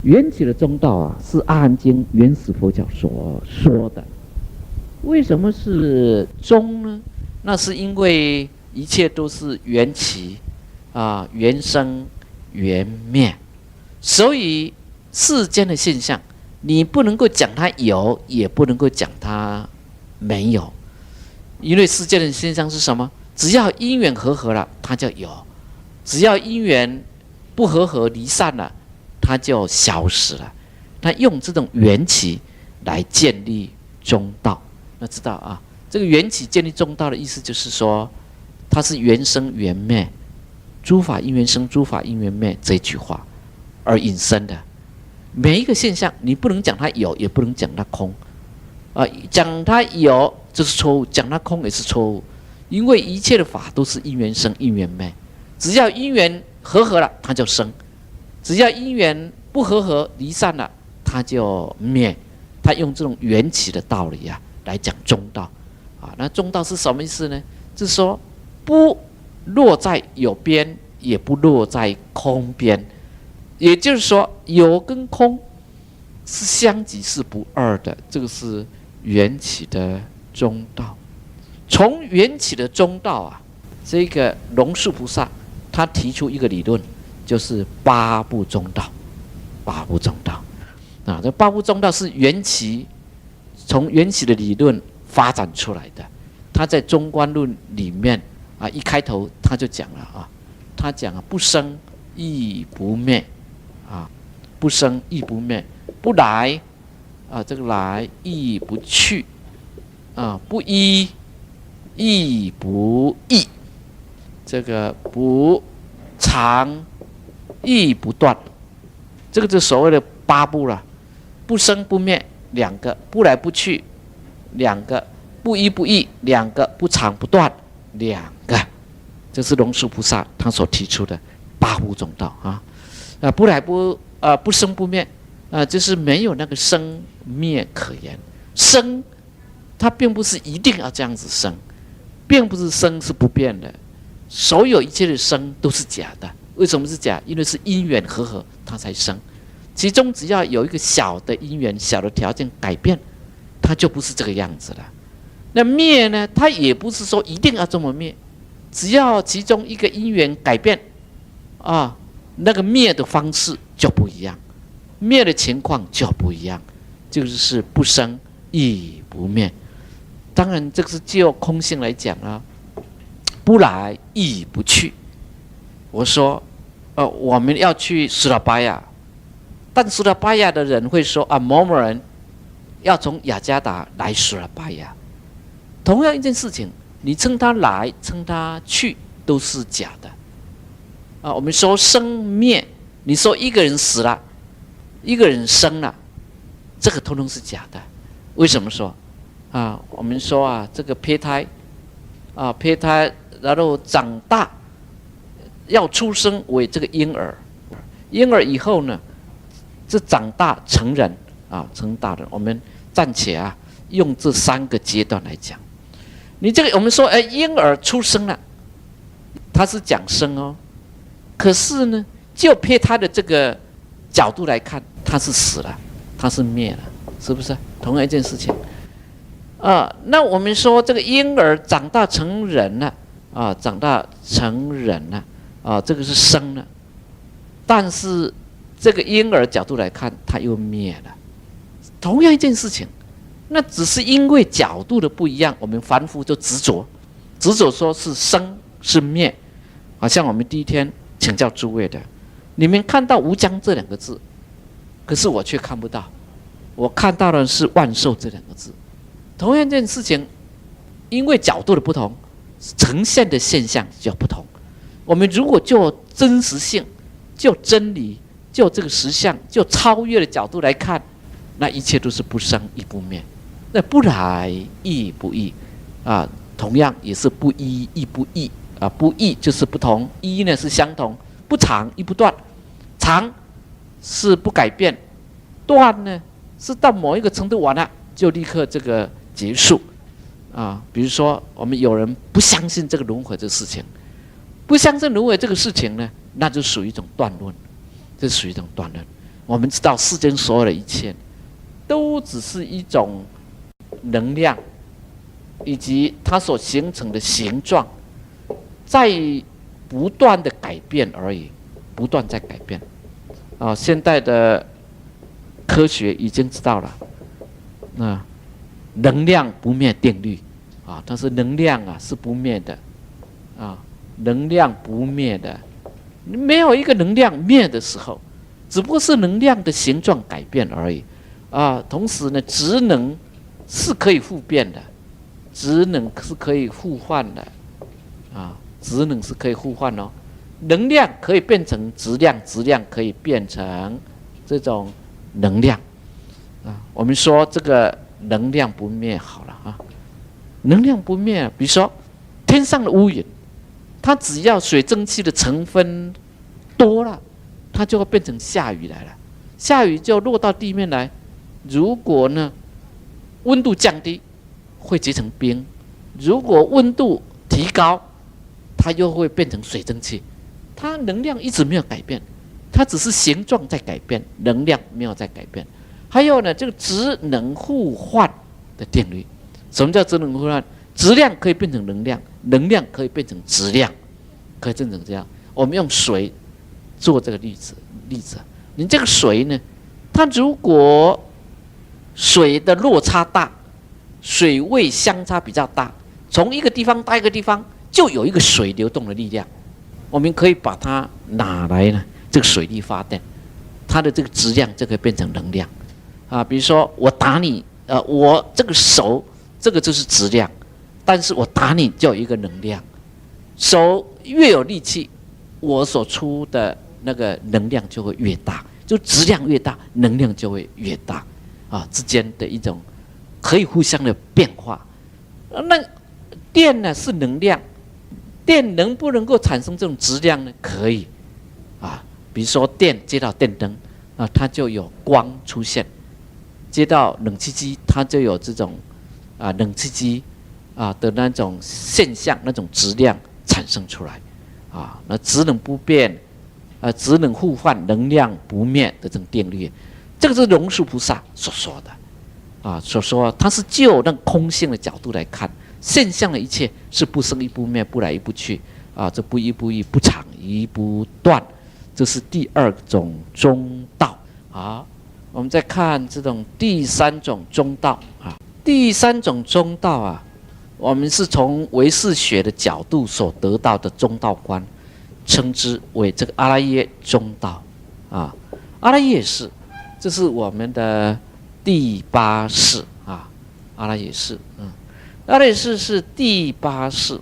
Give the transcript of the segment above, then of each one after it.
缘起的中道啊，是阿含经原始佛教所说的。为什么是中呢？那是因为一切都是缘起啊，缘生缘灭，所以世间的现象，你不能够讲它有，也不能够讲它没有，因为世间的现象是什么？只要因缘和合了，它就有；只要因缘不和合离散了，它就消失了。它用这种缘起来建立中道。那知道啊，这个缘起建立中道的意思就是说，它是缘生缘灭，诸法因缘生，诸法因缘灭这句话而引申的。每一个现象，你不能讲它有，也不能讲它空。讲它有就是错误，讲它空也是错误，因为一切的法都是因缘生，因缘灭。只要因缘和合了，它就生；只要因缘不和合离散了，它就灭。它用这种缘起的道理啊，来讲中道啊。那中道是什么意思呢？就是说不落在有边，也不落在空边。也就是说，有跟空是相即是不二的，这个是缘起的中道。从缘起的中道啊，这个龙树菩萨他提出一个理论，就是八部中道。八部中道啊，这八部中道是缘起，从缘起的理论发展出来的。他在《中观论》里面啊，一开头他就讲了啊，他讲啊，不生亦不灭啊，不生亦不灭，不来啊，这个来亦不去啊，不依亦不异，这个不长亦不断，这个就所谓的八部了。不生不灭两个，不来不去两个，不依不异两个，不长不断两个，这是龙树菩萨他所提出的八部中道啊。不来不生不灭就是没有那个生灭可言。生它并不是一定要这样子生，并不是生是不变的，所有一切的生都是假的。为什么是假？因为是因缘和合它才生，其中只要有一个小的因缘、小的条件改变，它就不是这个样子了。那灭呢？它也不是说一定要这么灭，只要其中一个因缘改变啊，那个灭的方式就不一样，灭的情况就不一样，就是不生亦不灭。当然，这个是就空性来讲啊，不来亦不去。我说，我们要去苏拉巴亚，但苏拉巴亚的人会说啊，某某人要从雅加达来苏拉巴亚。同样一件事情，你称他来，称他去，都是假的。我们说生灭，你说一个人死了，一个人生了，这个通通是假的。为什么说？我们说啊，这个胚胎然后长大，要出生为这个婴儿，婴儿以后呢，这长大成人成大人。我们暂且用这3个阶段来讲。你这个我们说，婴儿出生了，他是讲生哦，可是呢，就胚胎的这个角度来看，他是死了，他是灭了，是不是？同样一件事情。那我们说这个婴儿长大成人了长大成人了这个是生了，但是这个婴儿角度来看，他又灭了。同样一件事情，那只是因为角度的不一样，我们凡夫就执着说是生是灭。好像我们第一天请教诸位的，你们看到无疆这2个字，可是我却看不到，我看到的是万寿这2个字。同样一件事情，因为角度的不同，呈现的现象就不同。我们如果就真实性、就真理、就这个实相、就超越的角度来看，那一切都是不生亦不灭。那不来亦不异同样也是不依亦不异不异就是不同，依呢是相同，不长亦不断。长是不改变，断呢是到某一个程度完了就立刻这个结束比如说我们有人不相信这个轮回这个事情，不相信轮回这个事情呢，那就属于一种断论，这属于一种断论。我们知道世间所有的一切，都只是一种能量，以及它所形成的形状，在不断的改变而已，不断在改变。现代的科学已经知道了，能量不灭定律但是能量是不灭的能量不灭的，没有一个能量灭的时候，只不过是能量的形状改变而已同时呢，质能是可以互变的，质能是可以互换的质能是可以互换哦。能量可以变成质量，质量可以变成这种能量我们说这个能量不灭好了能量不灭，比如说天上的乌云，它只要水蒸气的成分多了，它就会变成下雨来了，下雨就落到地面来。如果呢温度降低，会结成冰；如果温度提高，它又会变成水蒸气。它能量一直没有改变，它只是形状在改变，能量没有在改变。还有呢，这个质能互换的定律。什么叫质能互换？质量可以变成能量，能量可以变成质量，可以变成这样。我们用水做这个例子，你这个水呢，它如果水的落差大，水位相差比较大，从一个地方到一个地方，就有一个水流动的力量。我们可以把它拿来呢，这个水力发电，它的这个质量就可以变成能量比如说我打你，我这个手，这个就是质量，但是我打你就有一个能量。手越有力气，我所出的那个能量就会越大，就质量越大，能量就会越大之间的一种可以互相的变化。那电呢是能量，电能不能够产生这种质量呢？可以比如说电接到电灯它就有光出现；接到冷气机，它就有这种冷气机的那种现象，那种质量产生出来那质能不变质能互换，能量不灭的这种定律，这个是龙树菩萨所说的所说它是就那空性的角度来看，现象的一切是不生亦不灭，不来亦不去这不依不异，不长亦不断，这是第二种中道我们再看这种第三种中道第三种中道我们是从唯识学的角度所得到的中道观，称之为这个阿赖耶中道阿赖耶识，这是我们的第八识阿赖耶识阿赖耶识是第八识。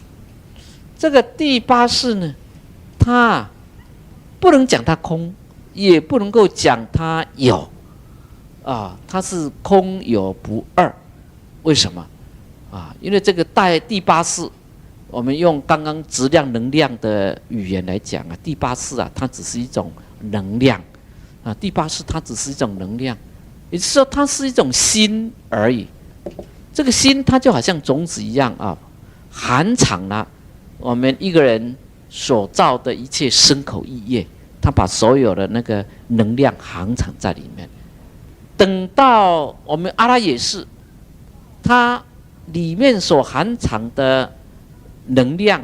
这个第八识呢，它不能讲它空，也不能够讲它有它是空有不二。为什么因为这个第八识，我们用刚刚质量能量的语言来讲第八识它只是一种能量第八识它只是一种能量，也就是说它是一种心而已。这个心它就好像种子一样含藏了我们一个人所造的一切身口意业，它把所有的那个能量含藏在里面。等到我们阿赖耶识，它里面所含藏的能量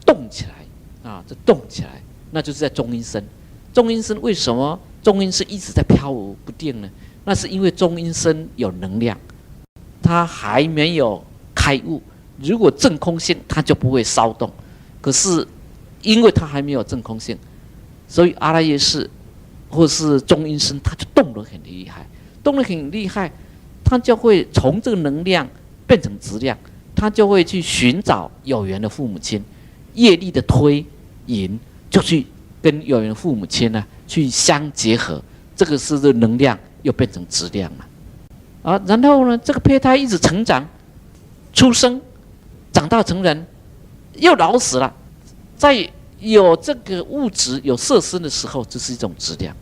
动起来这动起来，那就是在中阴身。中阴身为什么中阴身一直在飘忽不定呢？那是因为中阴身有能量，它还没有开悟。如果证空性，它就不会骚动。可是因为它还没有证空性，所以阿赖耶识或是中阴身，它就动得很厉害，动得很厉害，它就会从这个能量变成质量，它就会去寻找有缘的父母亲，业力的推引就去跟有缘的父母亲去相结合，这个是能量又变成质量了然后呢，这个胚胎一直成长，出生，长大成人，又老死了，在有这个物质有色身的时候，这是一种质量。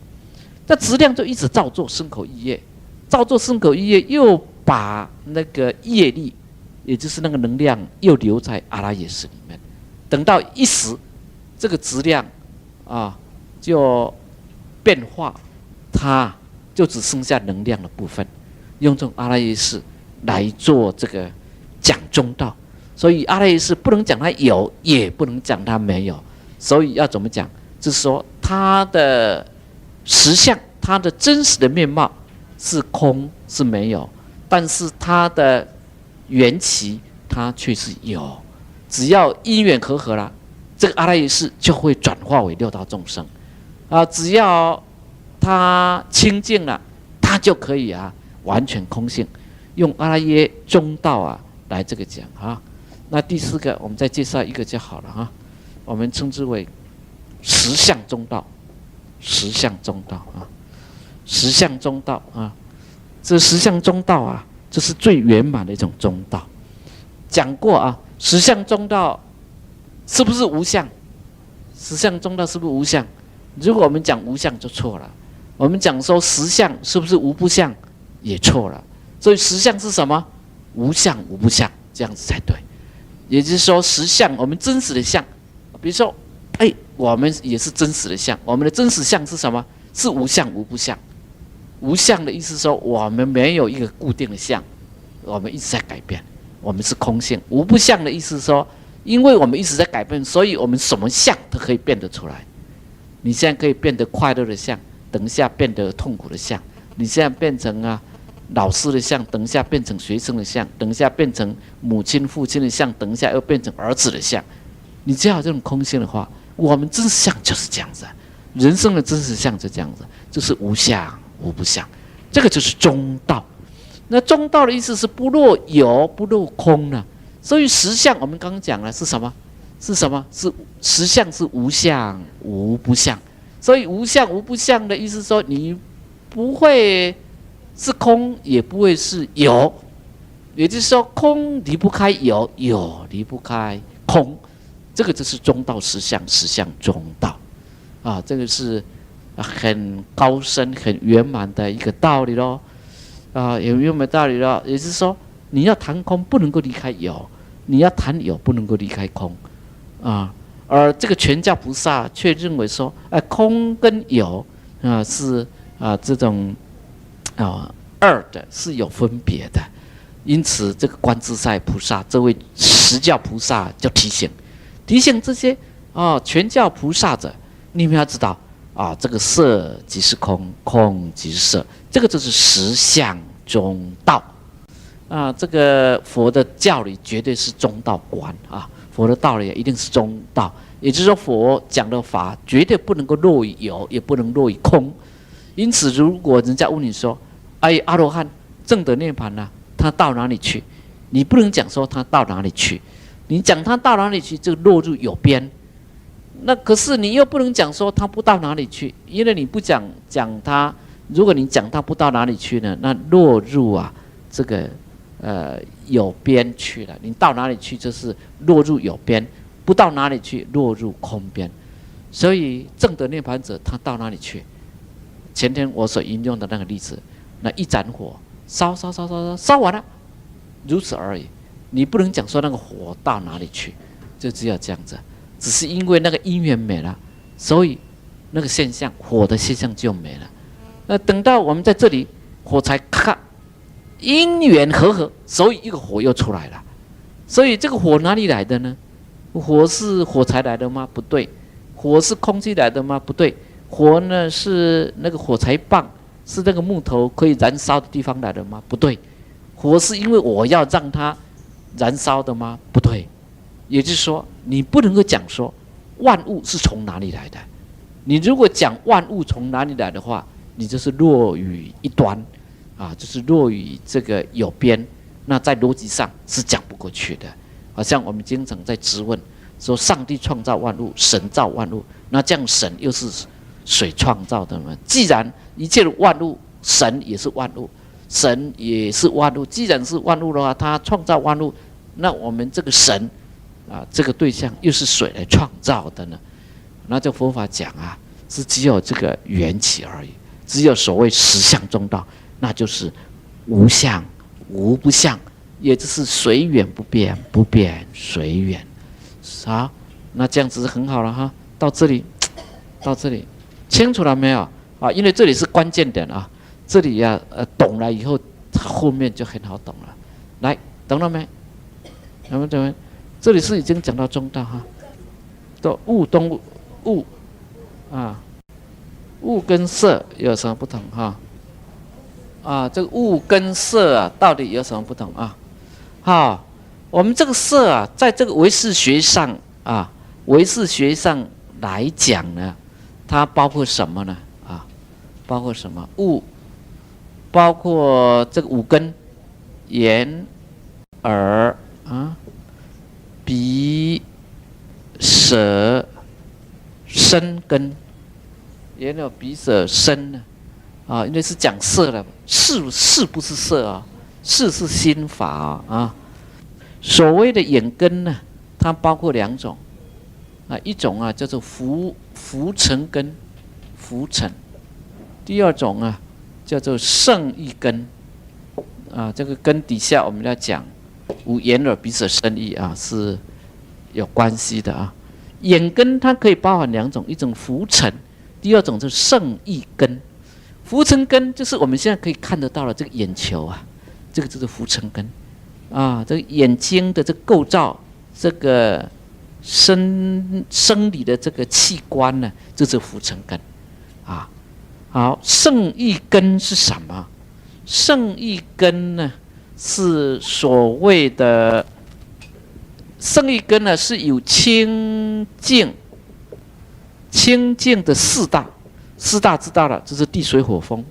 那质量就一直造作身口意业，造作身口意业，又把那个业力，也就是那个能量，又留在阿赖耶识里面。等到一时，这个质量就变化它就只剩下能量的部分，用这种阿赖耶识来做这个讲中道。所以阿赖耶识不能讲它有，也不能讲它没有。所以要怎么讲？就是说它的实相，它的真实的面貌是空是没有，但是它的缘起它却是有。只要因缘和合了，这个阿赖耶识就会转化为六道众生啊。只要它清净了，它就可以完全空性。用阿赖耶中道来这个讲啊。那第四个，我们再介绍一个就好了我们称之为实相中道，实相中道实相中道这实相中道这是最圆满的一种中道。讲过实相中道是不是无相？实相中道是不是无相？如果我们讲无相就错了。我们讲说实相是不是无不相也错了。所以实相是什么？无相无不相，这样子才对。也就是说实相，我们真实的相，比如说我们也是真实的相。我们的真实相是什么？是无相无不相。无相的意思说我们没有一个固定的相，我们一直在改变，我们是空性。无不相的意思说，因为我们一直在改变，所以我们什么相都可以变得出来。你现在可以变得快乐的相，等一下变得痛苦的相。你现在变成老师的相，等一下变成学生的相，等一下变成母亲父亲的相，等一下又变成儿子的相。你只要有这种空性的话，我们真实相就是这样子。人生的真实相就这样子，就是无相无不相，这个就是中道。那中道的意思是不落有不落空呢。所以实相我们刚刚讲了是什么？是什么？是实相是无相无不相。所以无相无不相的意思说，你不会是空，也不会是有。也就是说，空离不开有，有离不开空。这个就是中道实相，实相中道这个是很高深很圆满的一个道理咯有圆满道理咯。也就是说，你要谈空不能够离开有，你要谈有不能够离开空而这个全教菩萨却认为说空跟有是这种二的，是有分别的。因此这个观自在菩萨这位实教菩萨就提醒这些全教菩萨者，你们要知道这个色即是空，空即是色，这个就是实相中道这个佛的教理绝对是中道观佛的道理一定是中道。也就是说，佛讲的法绝对不能够落于有，也不能落于空。因此，如果人家问你说阿罗汉证得涅槃他到哪里去？你不能讲说他到哪里去，你讲他到哪里去就落入有边。那可是你又不能讲说他不到哪里去，因为你不讲他，如果你讲他不到哪里去呢，那落入这个有边去了。你到哪里去就是落入有边，不到哪里去落入空边。所以证得涅槃者他到哪里去？前天我所引用的那个例子，那一盏火烧完了，如此而已。你不能讲说那个火到哪里去，就只有这样子。只是因为那个因缘没了，所以那个现象，火的现象就没了。那等到我们在这里，火才看因缘和合，所以一个火又出来了。所以这个火哪里来的呢？火是火柴来的吗？不对。火是空气来的吗？不对。火呢是那个火柴棒，是那个木头可以燃烧的地方来的吗？不对。火是因为我要让它燃烧的吗？不对。也就是说，你不能够讲说万物是从哪里来的。你如果讲万物从哪里来的话，你就是落于一端就是落于这个有边，那在逻辑上是讲不过去的。好像我们经常在质问说，上帝创造万物，神造万物，那这样神又是谁创造的呢？既然一切的万物，神也是万物，神也是万物，既然是万物的话，他创造万物，那我们这个神这个对象又是谁来创造的呢？那这佛法讲是只有这个缘起而已，只有所谓实相中道，那就是无相无不相，也就是随缘不变，不变随缘。好，那这样子很好了到这里清楚了没有？啊，因为这里是关键点啊，这里呀、懂了以后，后面就很好懂了。来，懂了没？懂没？这里是已经讲到中道哈，都物动物啊，物跟色有什么不同哈？啊，这个物跟色啊，到底有什么不同啊？好，我们这个色啊，在这个唯识学上啊，唯识学上来讲呢，它包括什么呢？啊，包括什么？物，包括这个五根，眼、耳啊、鼻、舌、身根，眼、耳、鼻、舌、身呢？啊，因为是讲色的，是不是色啊？是心法啊。所谓的眼根呢，它包括两种啊，一种啊叫做浮尘根，浮尘；第二种啊叫做胜意根啊。这个根底下我们要讲无眼耳鼻舌身意啊，是有关系的啊。眼根它可以包含两种，一种浮尘，第二种是胜意根。浮尘根就是我们现在可以看得到的这个眼球啊，这个就是浮尘根啊。这个眼睛的这个构造，这个生理的这个器官呢，这是浮尘根啊。好，胜意根是什么？胜意根呢，是所谓的胜意根呢，是有清净的四大。四大知道了，这是地水火风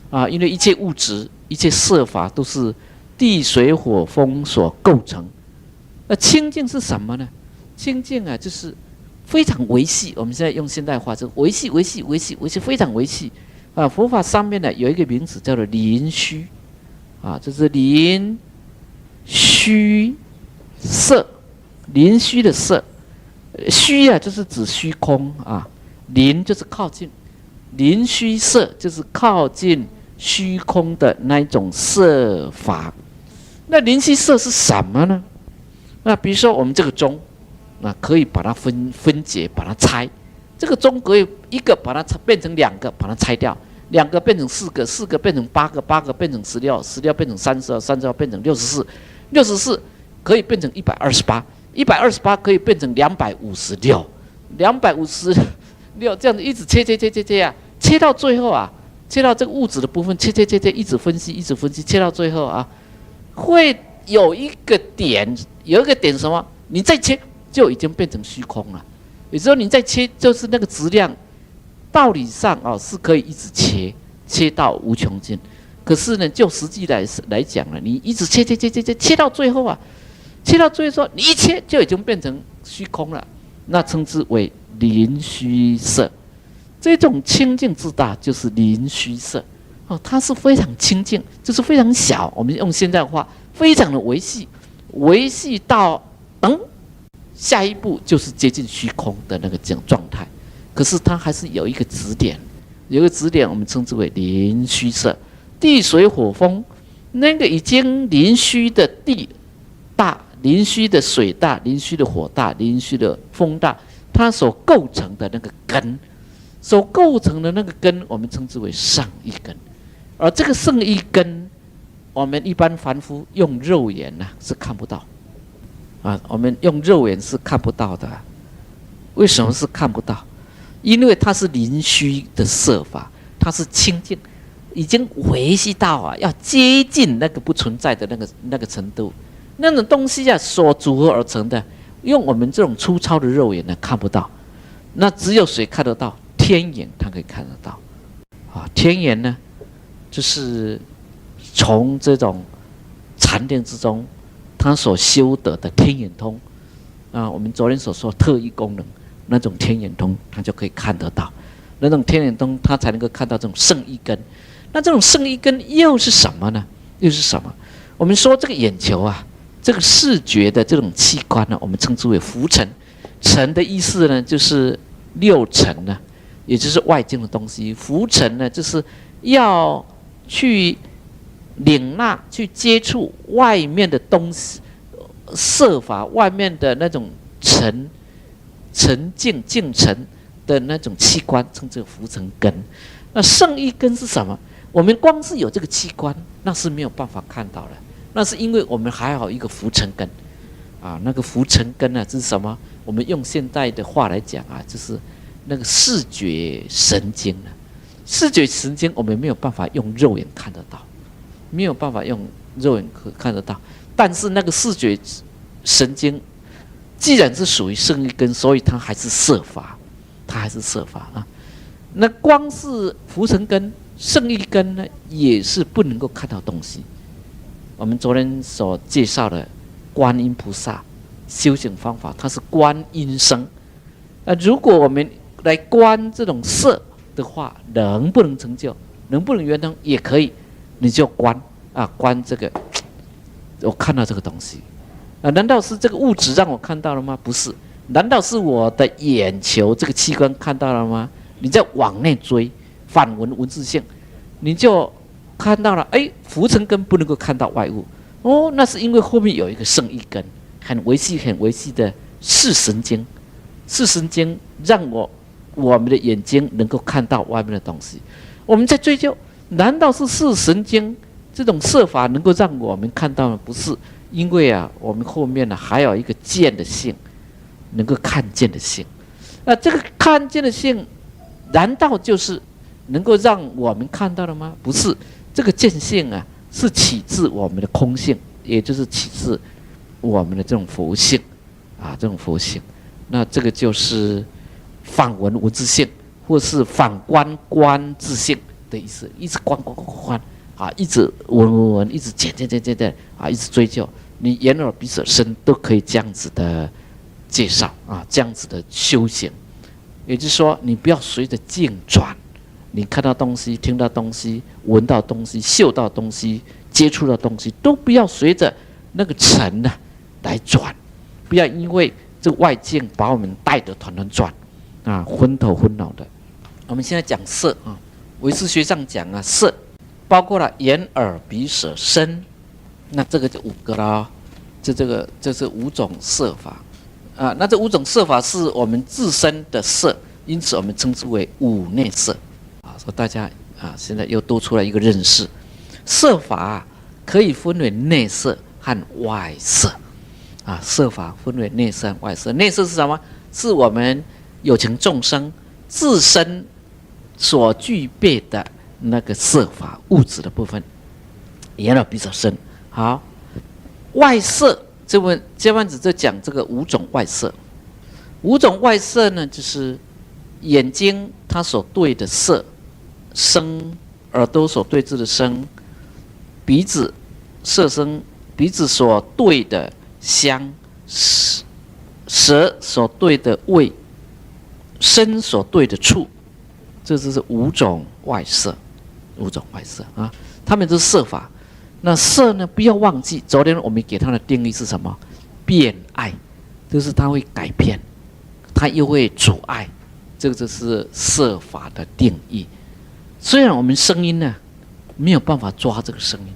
啊，因为一切物质、一切色法都是地水火风所构成。那清净是什么呢？清净啊，就是非常维系。我们现在用现代话，就维系，非常维系啊。佛法上面呢有一个名词叫做临虚啊，就是临虚色，临虚的色，虚啊就是指虚空啊，临就是靠近。临虚色就是靠近虚空的那一种色法。那临虚色是什么呢？那比如说我们这个钟，那可以把它分解，把它拆。这个钟可以一个把它变成两个，把它拆掉；两个变成四个，四个变成八个，八个变成16， 16变成32， 32变成64， 64可以变成128， 128可以变成256， 256这样子一直切啊，切到最后啊，切到这个物质的部分，切，一直分析，切到最后啊，会有一个点什么？你再切就已经变成虚空了。有时候你再切，就是那个质量，道理上啊是可以一直切到无穷尽。可是呢，就实际来讲呢，你一直切到最后啊，说你一切就已经变成虚空了，那称之为临虚色。这种清净之大就是临虚色哦，它是非常清净，就是非常小。我们用现在话，非常的维系到下一步就是接近虚空的那个状态。可是它还是有一个指点，我们称之为临虚色。地水火风，那个已经临虚的地大，临虚的水大，临虚的火大，临虚的风大，它所构成的那个根。我们称之为胜意根，而这个胜意根，我们一般凡夫用肉眼是看不到，啊，我们用肉眼是看不到的。为什么是看不到？因为它是临虚的色法，它是清净，已经维系到啊，要接近那个不存在的那个程度，那种东西啊所组合而成的，用我们这种粗糙的肉眼看不到，那只有谁看得到？天眼它可以看得到，啊，天眼呢，就是从这种禅定之中，他所修得的天眼通，啊，我们昨天所说特异功能，那种天眼通，他就可以看得到，那种天眼通，他才能够看到这种胜意根。那这种胜意根又是什么呢？我们说这个眼球啊，这个视觉的这种器官呢，我们称之为浮尘。尘的意思呢，就是六尘呢。也就是外境的东西，浮尘呢，就是要去领纳、去接触外面的东西、色法，外面的那种净尘的那种器官，称之为浮尘根。那剩一根是什么？我们光是有这个器官，那是没有办法看到的。那是因为我们还有一个浮尘根，啊，那个浮尘根呢，这是什么？我们用现代的话来讲啊，就是那个视觉神经呢。视觉神经我们没有办法用肉眼看得到，没有办法用肉眼看得到。但是那个视觉神经，既然是属于剩一根，所以它还是色法，它还是色法啊。那光是浮尘根剩一根呢，也是不能够看到东西。我们昨天所介绍的观音菩萨修行方法，它是观音声。如果我们来观这种色的话，能不能成就？能不能圆通？也可以，你就观啊，观这个，我看到这个东西啊，难道是这个物质让我看到了吗？不是，难道是我的眼球这个器官看到了吗？你再往内追，反闻文字性，你就看到了，哎，浮尘根不能够看到外物，哦，那是因为后面有一个剩一根，很微细、很微细的视神经，视神经让我们的眼睛能够看到外面的东西。我们在追究，难道是视神经这种色法能够让我们看到吗？不是，因为啊，我们后面呢还有一个见的性，能够看见的性。这个看见的性，难道就是能够让我们看到的吗？不是，这个见性啊，是起自我们的空性，也就是起自我们的这种佛性啊，这种佛性。那这个就是反闻文字性，或是反观观自性的意思，一直观啊，一直闻，一直见啊，一直追究。你眼耳鼻舌身都可以这样子的介绍啊，这样子的修行。也就是说，你不要随着境转，你看到东西、听到东西、闻到东西、嗅到东西、接触到东西，都不要随着那个尘呢来转，不要因为这个外境把我们带得团团转啊，昏头昏脑的。我们现在讲色啊，唯识学上讲啊，色包括了眼、耳、鼻、舌、身，那这个就5个啦，这是5种色法。那这5种色法是我们自身的色，因此我们称之为五内色啊。所以大家啊，现在又多出来一个认识，色法可以分为内色和外色啊。色法分为内色和外色。内色是什么？是我们有情众生自身所具备的那个色法物质的部分，眼耳鼻舌身。好，外色。这番子就讲这个5种外色。5种外色呢，就是眼睛它所对的色、声；耳朵所对治的声；鼻子色声，鼻子所对的香；舌所对的味；身所对的触。这就是5种外色，5种外色啊，它们都是色法。那色呢？不要忘记，昨天我们给它的定义是什么？变碍，就是它会改变，它又会阻碍，这个就是色法的定义。虽然我们声音呢没有办法抓这个声音，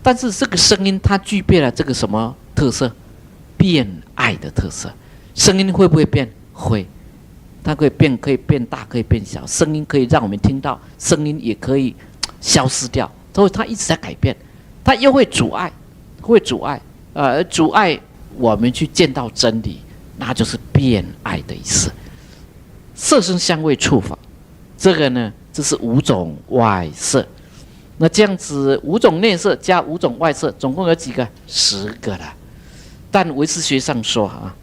但是这个声音它具备了这个什么特色？变碍的特色。声音会不会变？会，它可以变大，可以变小。声音可以让我们听到，声音也可以消失掉，所以它一直在改变。它又会阻碍，阻碍我们去见到真理，那就是变碍的意思。色声香味触法，这个呢，这是5种外色。那这样子5种内色加5种外色，总共有几个？10个了。但唯识学上说啊，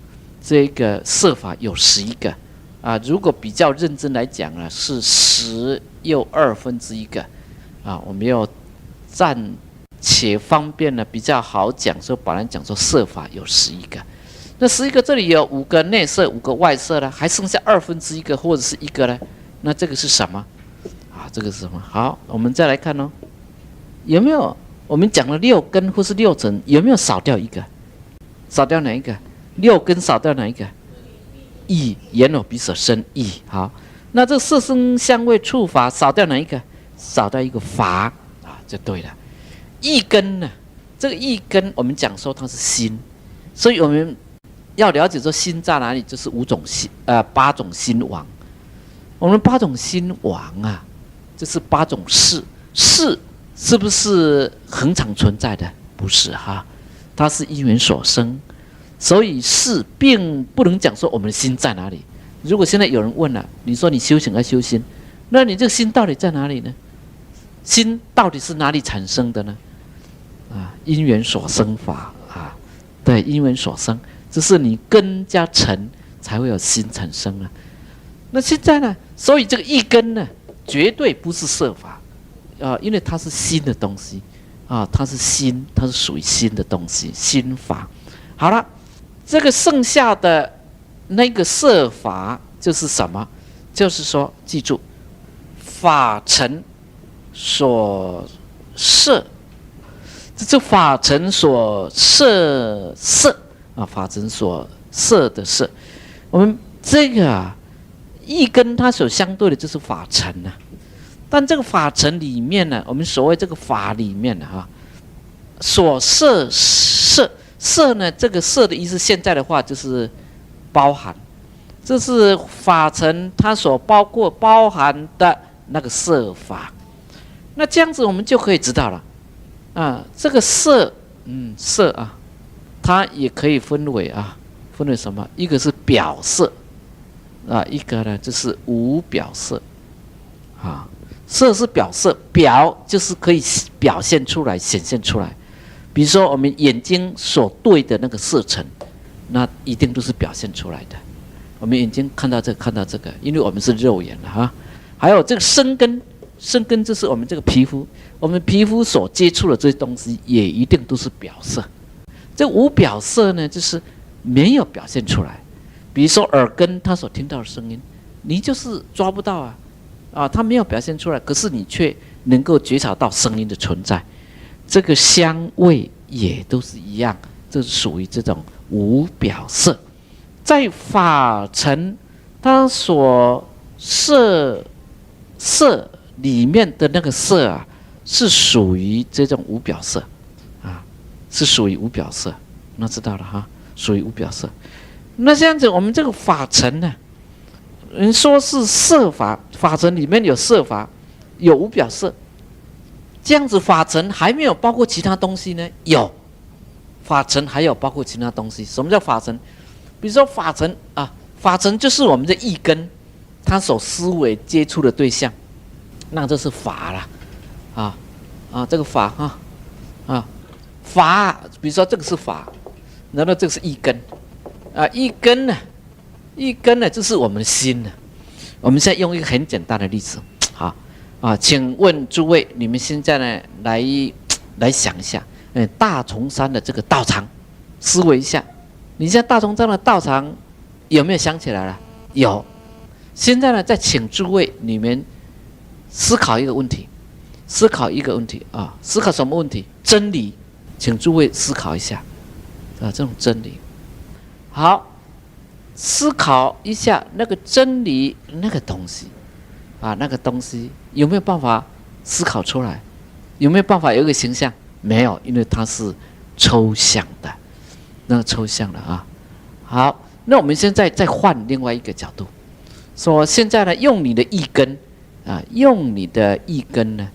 这个色法有11个啊。如果比较认真来讲啊，是10又1/2个啊。我们要暂且方便呢，比较好讲，说把人讲说色法有11个。那11个这里有5个内色，5个外色呢，还剩下1/2个或者是1个呢？那这个是什么？啊，这个是什么？好，我们再来看哦，有没有我们讲了6根或是6尘，有没有少掉一个？少掉哪一个？6根少掉哪一个？意，眼耳鼻舌身意。好，那这色声香味触法少掉哪一个？少掉一个法啊，就对了。意根呢？这个意根我们讲说它是心，所以我们要了解说心在哪里，就是8种心王。我们8种心王啊，就是8种事。事是不是恒常存在的？不是哈，它是因缘所生。所以事并不能讲说我们的心在哪里。如果现在有人问了，你说你修行要修心，那你这个心到底在哪里呢？心到底是哪里产生的呢？因缘所生法啊，对，因缘所生，这是你根加成才会有心产生啊。那现在呢？所以这个一根呢，绝对不是色法因为它是心的东西它是心，它是属于心的东西，心法。好了，这个剩下的那个色法就是什么？就是说，记住，法尘所摄，这法尘所摄色法尘所摄的色。我们这个一根它所相对的就是法尘但这个法尘里面呢，我们所谓这个法里面所摄摄呢，这个摄的意思，现在的话就是包含，这是法尘它所包含的那个摄法。那这样子我们就可以知道了这个摄摄它也可以分为什么？一个是表色一个呢就是无表色色是表色，表就是可以表现出来、显现出来。比如说我们眼睛所对的那个色尘，那一定都是表现出来的。我们眼睛看到这个，看到这个，因为我们是肉眼还有这个身根，身根就是我们这个皮肤，我们皮肤所接触的这些东西，也一定都是表色。这无表色呢，就是没有表现出来。比如说耳根，他所听到的声音，你就是抓不到它没有表现出来，可是你却能够觉察到声音的存在。这个香味也都是一样，这是属于这种无表色。在法尘它所摄色里面的那个色是属于这种无表色是属于无表色。那知道了属于无表色。那这样子，我们这个法尘呢？人说是色法，法尘里面有色法，有无表色。这样子法尘还没有包括其他东西呢？有，法尘还有包括其他东西。什么叫法尘？比如说法尘法尘就是我们的意根，它所思维接触的对象，那这是法了这个法法，比如说这个是法，然后这个是意根一根呢，就是我们的心呢。我们现在用一个很简单的例子，请问诸位，你们现在呢来想一下，大崇山的这个道场，思维一下，你现在大崇山的道场有没有想起来了？有。现在呢，再请诸位你们思考一个问题，思考什么问题？真理，请诸位思考一下这种真理。好。思考一下那个真理那个东西那个东西有没有办法思考出来？有没有办法有一个形象？没有，因为它是抽象的，那个抽象的好，那我们现在再换另外一个角度，说现在呢，用你的意根呢，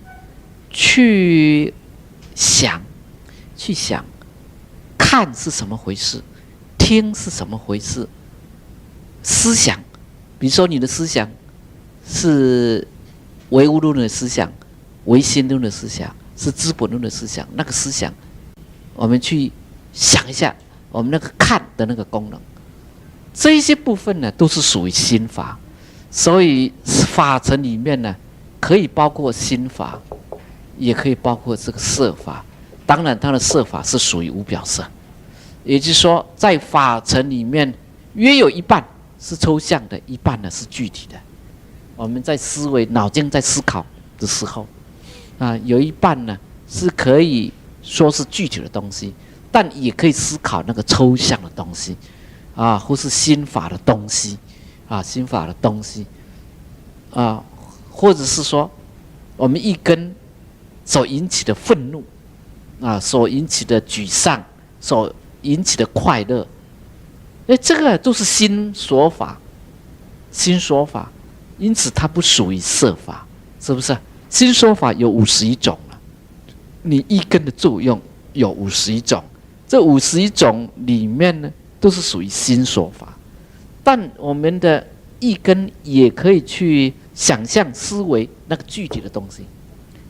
去想，看是什么回事，听是什么回事。思想，比如说你的思想是唯物论的思想、唯心论的思想，是资本论的思想。那个思想，我们去想一下，我们那个看的那个功能，这一些部分呢，都是属于心法。所以法尘里面呢，可以包括心法，也可以包括这个色法。当然，它的色法是属于无表色，也就是说，在法尘里面，约有一半是抽象的，一半呢是具体的。我们在思维、脑筋在思考的时候，有一半呢是可以说是具体的东西，但也可以思考那个抽象的东西，或是心法的东西，心法的东西，或者是说我们一根所引起的愤怒，所引起的沮丧，所引起的快乐。这个都是心所法，因此它不属于色法，是不是？新说法有51种了，你一根的作用有51种，这51种里面呢，都是属于新说法。但我们的一根也可以去想象思维那个具体的东西，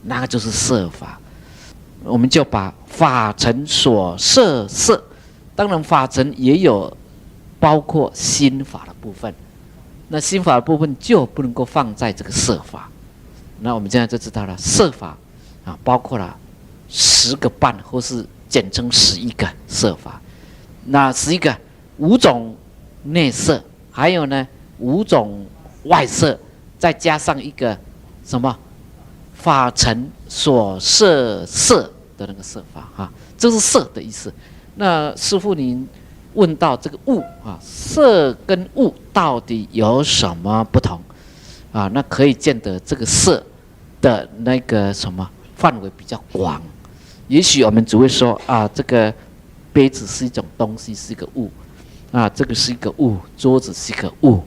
那个就是色法。我们就把法尘所摄色，当然法尘也有包括心法的部分，那心法的部分就不能够放在这个色法。那我们现在就知道了，色法啊，包括了10个半，或是简称11个色法。那11个5种内色，还有呢5种外色，再加上一个什么法尘所摄色的那个色法啊，这是色的意思。那师父您问到这个物啊，色跟物到底有什么不同啊？那可以见得这个色的那个什么范围比较广。也许我们只会说啊，这个杯子是一种东西，是一个物啊，这个是一个物，桌子是一个物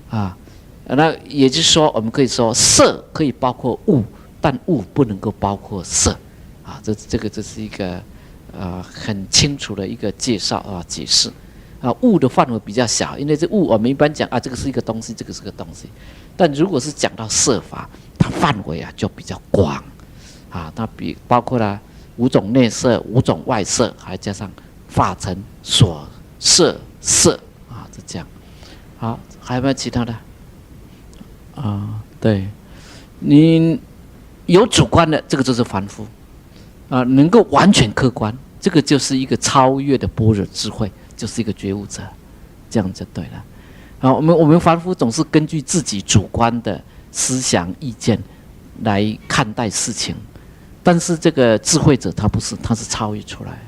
啊。那也就是说，我们可以说色可以包括物，但物不能够包括色啊。这是一个很清楚的一个介绍啊解释啊。物的范围比较小，因为这物我们一般讲啊，这个是一个东西，这个是个东西。但如果是讲到色法，它范围啊就比较广啊，它包括了5种内色、5种外色，还加上法尘所摄色啊，就这样。好，还有没有其他的？啊，对，你有主观的，这个就是凡夫啊，能够完全客观，这个就是一个超越的般若智慧，就是一个觉悟者，这样就对了。啊，我们凡夫总是根据自己主观的思想意见来看待事情，但是这个智慧者他不是，他是超越出来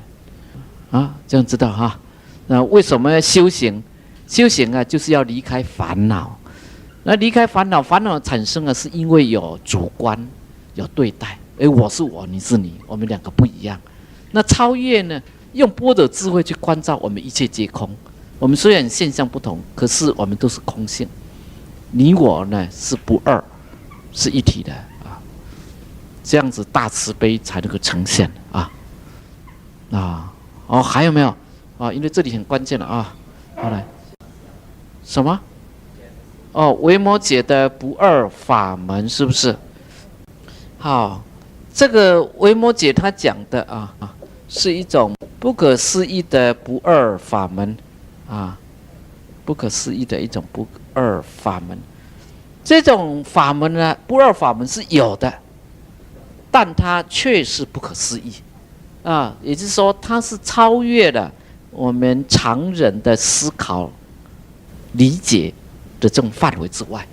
啊，这样知道哈？那为什么要修行？修行啊，就是要离开烦恼。那离开烦恼，烦恼产生啊，是因为有主观，有对待。我是我，你是你，我们两个不一样。那超越呢？用般若智慧去关照我们，一切皆空。我们虽然现象不同，可是我们都是空性。你我呢是不二，是一体的啊。这样子大慈悲才能够呈现啊。哦，还有没有啊？因为这里很关键了啊。好来，什么？哦，维摩诘的不二法门是不是？好，这个维摩诘他讲的是一种不可思议的不二法门啊，不可思议的一种不二法门。这种法门呢，不二法门是有的，但它却是不可思议啊，也就是说，它是超越了我们常人的思考、理解的这种范围之外，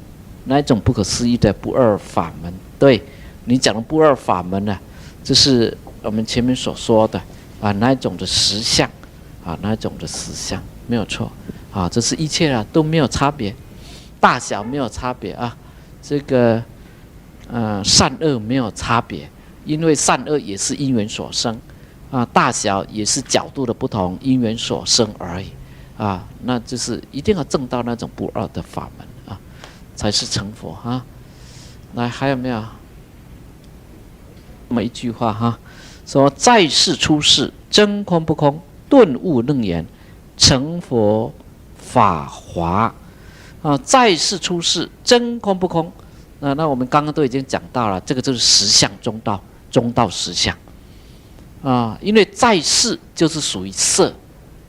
那一种不可思议的不二法门。对你讲的不二法门呢，就是我们前面所说的啊，那一种的实相啊，那一种的实相没有错啊，这是一切啊都没有差别，大小没有差别啊，这个善恶没有差别，因为善恶也是因缘所生啊，大小也是角度的不同，因缘所生而已。啊，那就是一定要证到那种不二的法门啊，才是成佛啊。来，还有没有？这么一句话哈，说在世出世，真空不空，顿悟楞严，成佛法华啊。在世出世，真空不空。那我们刚刚都已经讲到了，这个就是实相中道，中道实相啊。因为在世就是属于色。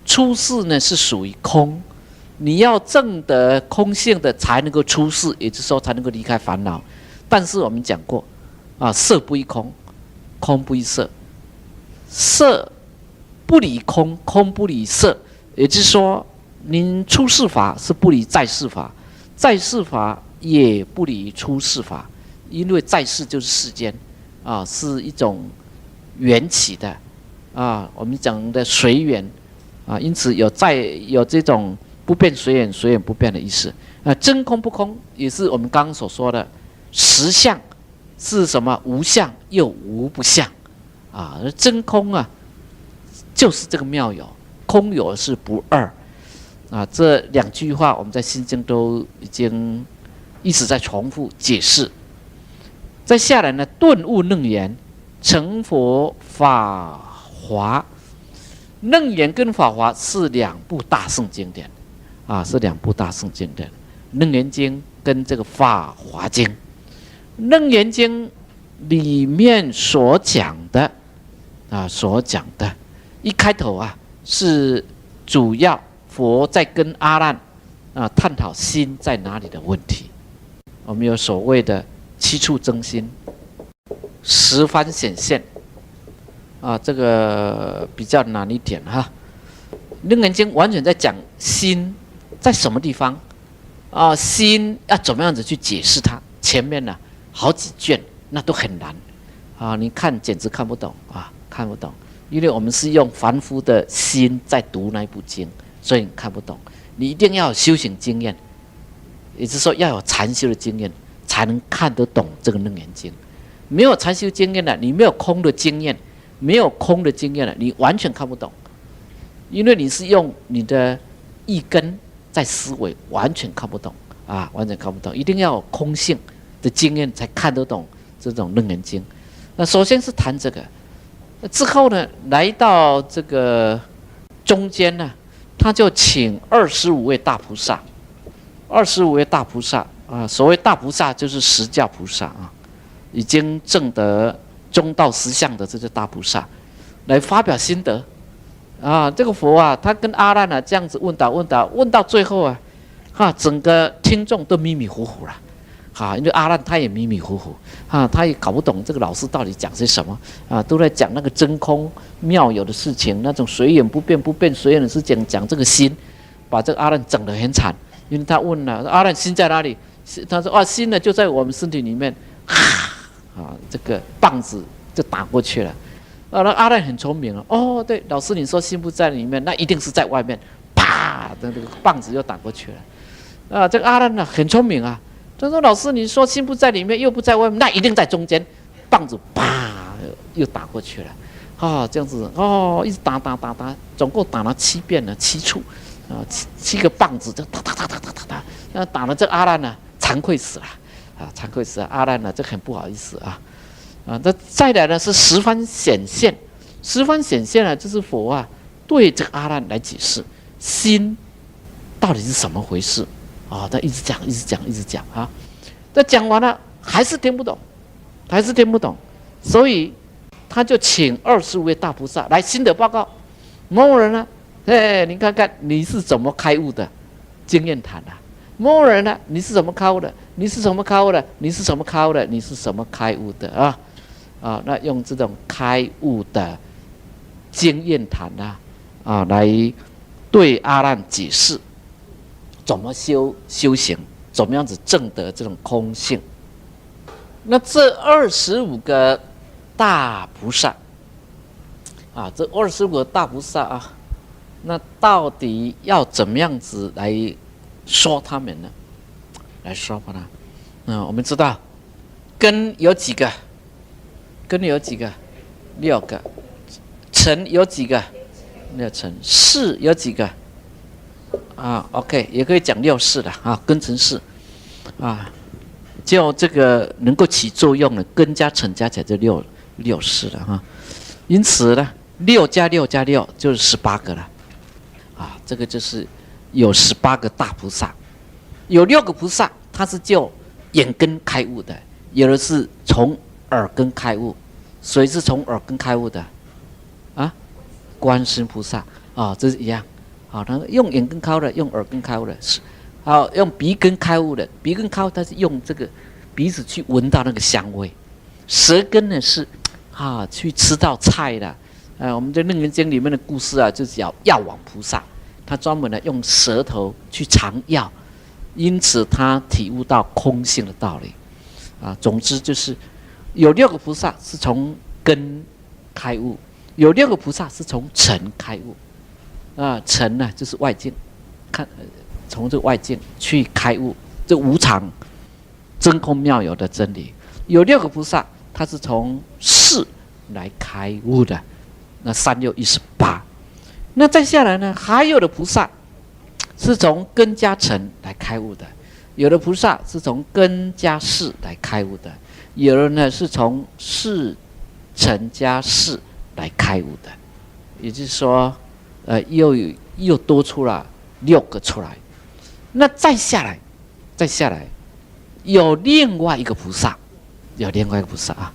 出世呢是属于空，你要证得空性的才能够出世，也就是说才能够离开烦恼。但是我们讲过啊，色不异空，空不异色，色不离空，空不离色，也就是说，您出世法是不离在世法，在世法也不离出世法，因为在世就是世间啊，是一种缘起的啊，我们讲的随缘。啊，因此有这种不变随缘，随缘不变的意思。真空不空也是我们刚刚所说的实相是什么？无相又无不相啊。真空啊，就是这个妙有，空有是不二啊。这2句话我们在心经都已经一直在重复解释。再下来呢，顿悟楞严，成佛法华。楞严跟法华是两部大圣经典，是两部大圣经典。楞严经跟这个法华经，楞严经里面所讲的，一开头是主要佛在跟阿难探讨心在哪里的问题。我们有所谓的七处增心、十番显现这个比较难一点楞严经完全在讲心在什么地方心要怎么样子去解释它。前面呢好几卷那都很难你看简直看不懂看不懂，因为我们是用凡夫的心在读那部经，所以你看不懂。你一定要有修行经验，也就是说要有禅修的经验，才能看得懂这个楞严经。没有禅修经验的，你没有空的经验，你完全看不懂，因为你是用你的意根在思维，完全看不懂完全看不懂。一定要有空性的经验才看得懂这种楞严经。那首先是谈这个，之后呢，来到这个中间呢，他就请25位大菩萨，25位大菩萨所谓大菩萨就是十教菩萨已经证得中道实相的这些大菩萨，来发表心得这个佛他跟阿难这样子问到最后整个听众都迷迷糊糊了因为阿难他也迷迷糊糊他也搞不懂这个老师到底讲些什么都在讲那个真空妙有的事情，那种随缘不变，不变随缘的事情，讲这个心，把这个阿难整得很惨。因为他问了阿难心在哪里，他说心呢就在我们身体里面，这个棒子就打过去了。那阿难很聪明对，老师你说心不在里面，那一定是在外面，啪，这个棒子又打过去了。这个阿难呢很聪明他说老师你说心不在里面又不在外面，那一定在中间，棒子啪又打过去了这样子一直打，总共打了7遍了，7处7个棒子就打，打了这阿难呢惭愧死了惭愧死了，阿难呢这很不好意思那再来呢是十番显现，十番显现呢就是佛对这个阿难来解释心到底是什么回事他一直讲那讲完了还是听不懂，所以他就请25位大菩萨来心得报告。某某人呢，你看看你是怎么开悟的，经验谈某某人呢，你是怎么开悟的？你是什么开悟的？你是什么开悟的？你是什么开悟的那用这种开悟的经验谈来对阿难解释怎么修行，怎么样子证得这种空性。那这25个大菩萨这25个大菩萨那到底要怎么样子来说他们呢？来说吧我们知道根有几个？6个。尘有几个？6尘。识有几个？OK， 也可以讲6识的根尘识就这个能够起作用的根加尘加起来就六识了因此呢，6加6加6就是18个了这个就是有18个大菩萨，有6个菩萨他是就眼根开悟的，有的是从耳根开悟。谁是从耳根开悟的观世音菩萨这是一样他用眼根开悟的，用耳根开悟的，用鼻根开悟的，鼻根开悟他是用这个鼻子去闻到那个香味，舌根呢是去吃到菜的。我们在楞严经里面的故事就是叫药王菩萨，他专门呢用舌头去尝药，因此他体悟到空性的道理总之就是有6个菩萨是从根开悟，有6个菩萨是从尘开悟尘呢就是外境，从这个外境去开悟这无常真空妙有的真理。有6个菩萨他是从识来开悟的，那36、18。那再下来呢，还有的菩萨是从根加尘来开悟的，有的菩萨是从根加识来开悟的，有人呢是从四乘加四来开悟的，也就是说，又多出了6个出来。那再下来，有另外一个菩萨，啊。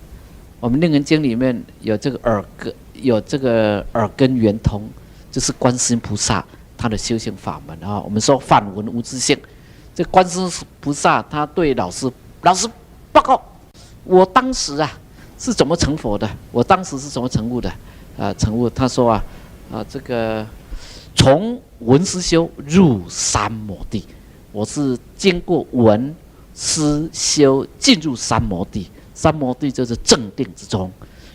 我们《楞严经》里面有这个耳根圆通，就是观世音菩萨他的修行法门啊。我们说反闻无自性，这观世音菩萨他对老师报告，我当时是怎么成佛的？我当时是怎么成悟的？成悟他说这个从闻思修入三摩地，我是经过闻思修进入三摩地。三摩地就是正定之中，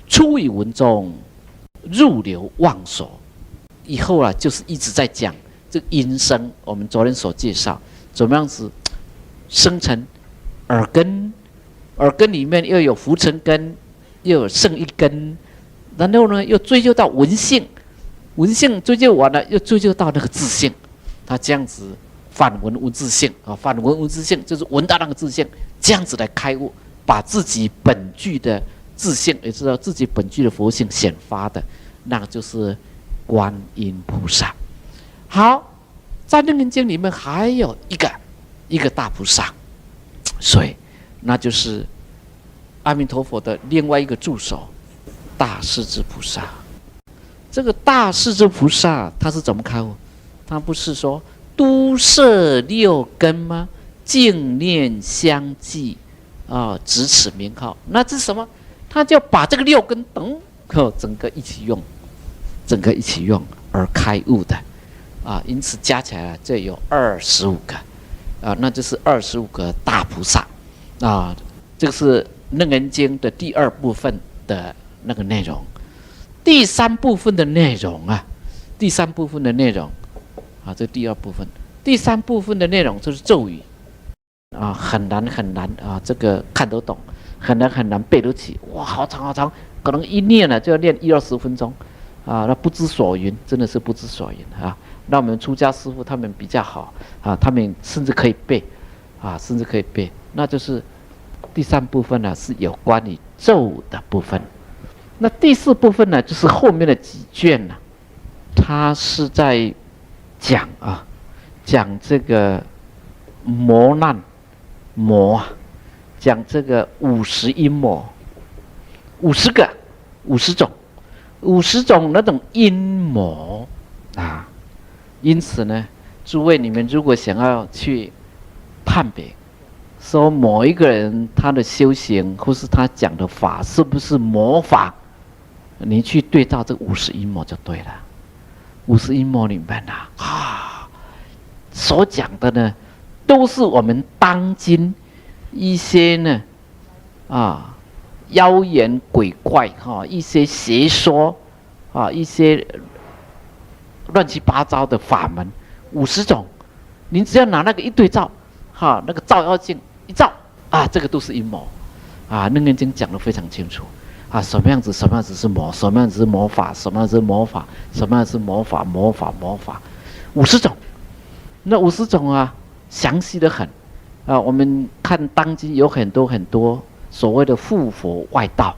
出于闻中，入流忘所。以后就是一直在讲这个音声。我们昨天所介绍，怎么样子生成耳根，耳根里面又有浮尘根，又有胜义根，然后呢又追究到闻性，闻性追究完了，又追究到那个自性。他这样子反闻无自性啊，反闻无自性就是闻到那个自性，这样子来开悟。把自己本具的自性，也知道自己本具的佛性显发的，那就是观音菩萨。好，在《楞严经》里面还有一个大菩萨，所以那就是阿弥陀佛的另外一个助手大势至菩萨。这个大势至菩萨他是怎么开悟？他不是说都摄6根吗？净念相继。执此名号，那这是什么？他就把这个6根整个一起用而开悟的因此加起来这有25个那就是25个大菩萨这个是《楞严经》的第2部分的那个内容。第3部分的内容这第2部分，第3部分的内容就是咒语。很难这个看得懂，很难背得起。哇，好长，可能一念就要念10-20分钟那不知所云，真的是不知所云那我们出家师父他们比较好他们甚至可以背那就是第3部分是有关于咒的部分。那第4部分呢，就是后面的几卷它是在讲这个磨难。讲这个50阴魔，50种那种阴魔因此呢，诸位你们如果想要去判别，说某一个人他的修行或是他讲的法是不是魔法，你去对照这50阴魔就对了。50阴魔里面所讲的呢，都是我们当今一些呢妖言鬼怪一些邪说一些乱七八糟的法门50种，您只要拿那个一对照那个照妖镜一照这个都是阴谋楞严经讲得非常清楚什么样子是魔，什么样子是魔法，什么样子是魔法，什么样子是魔法50种。那50种详细的很我们看当今有很多所谓的附佛外道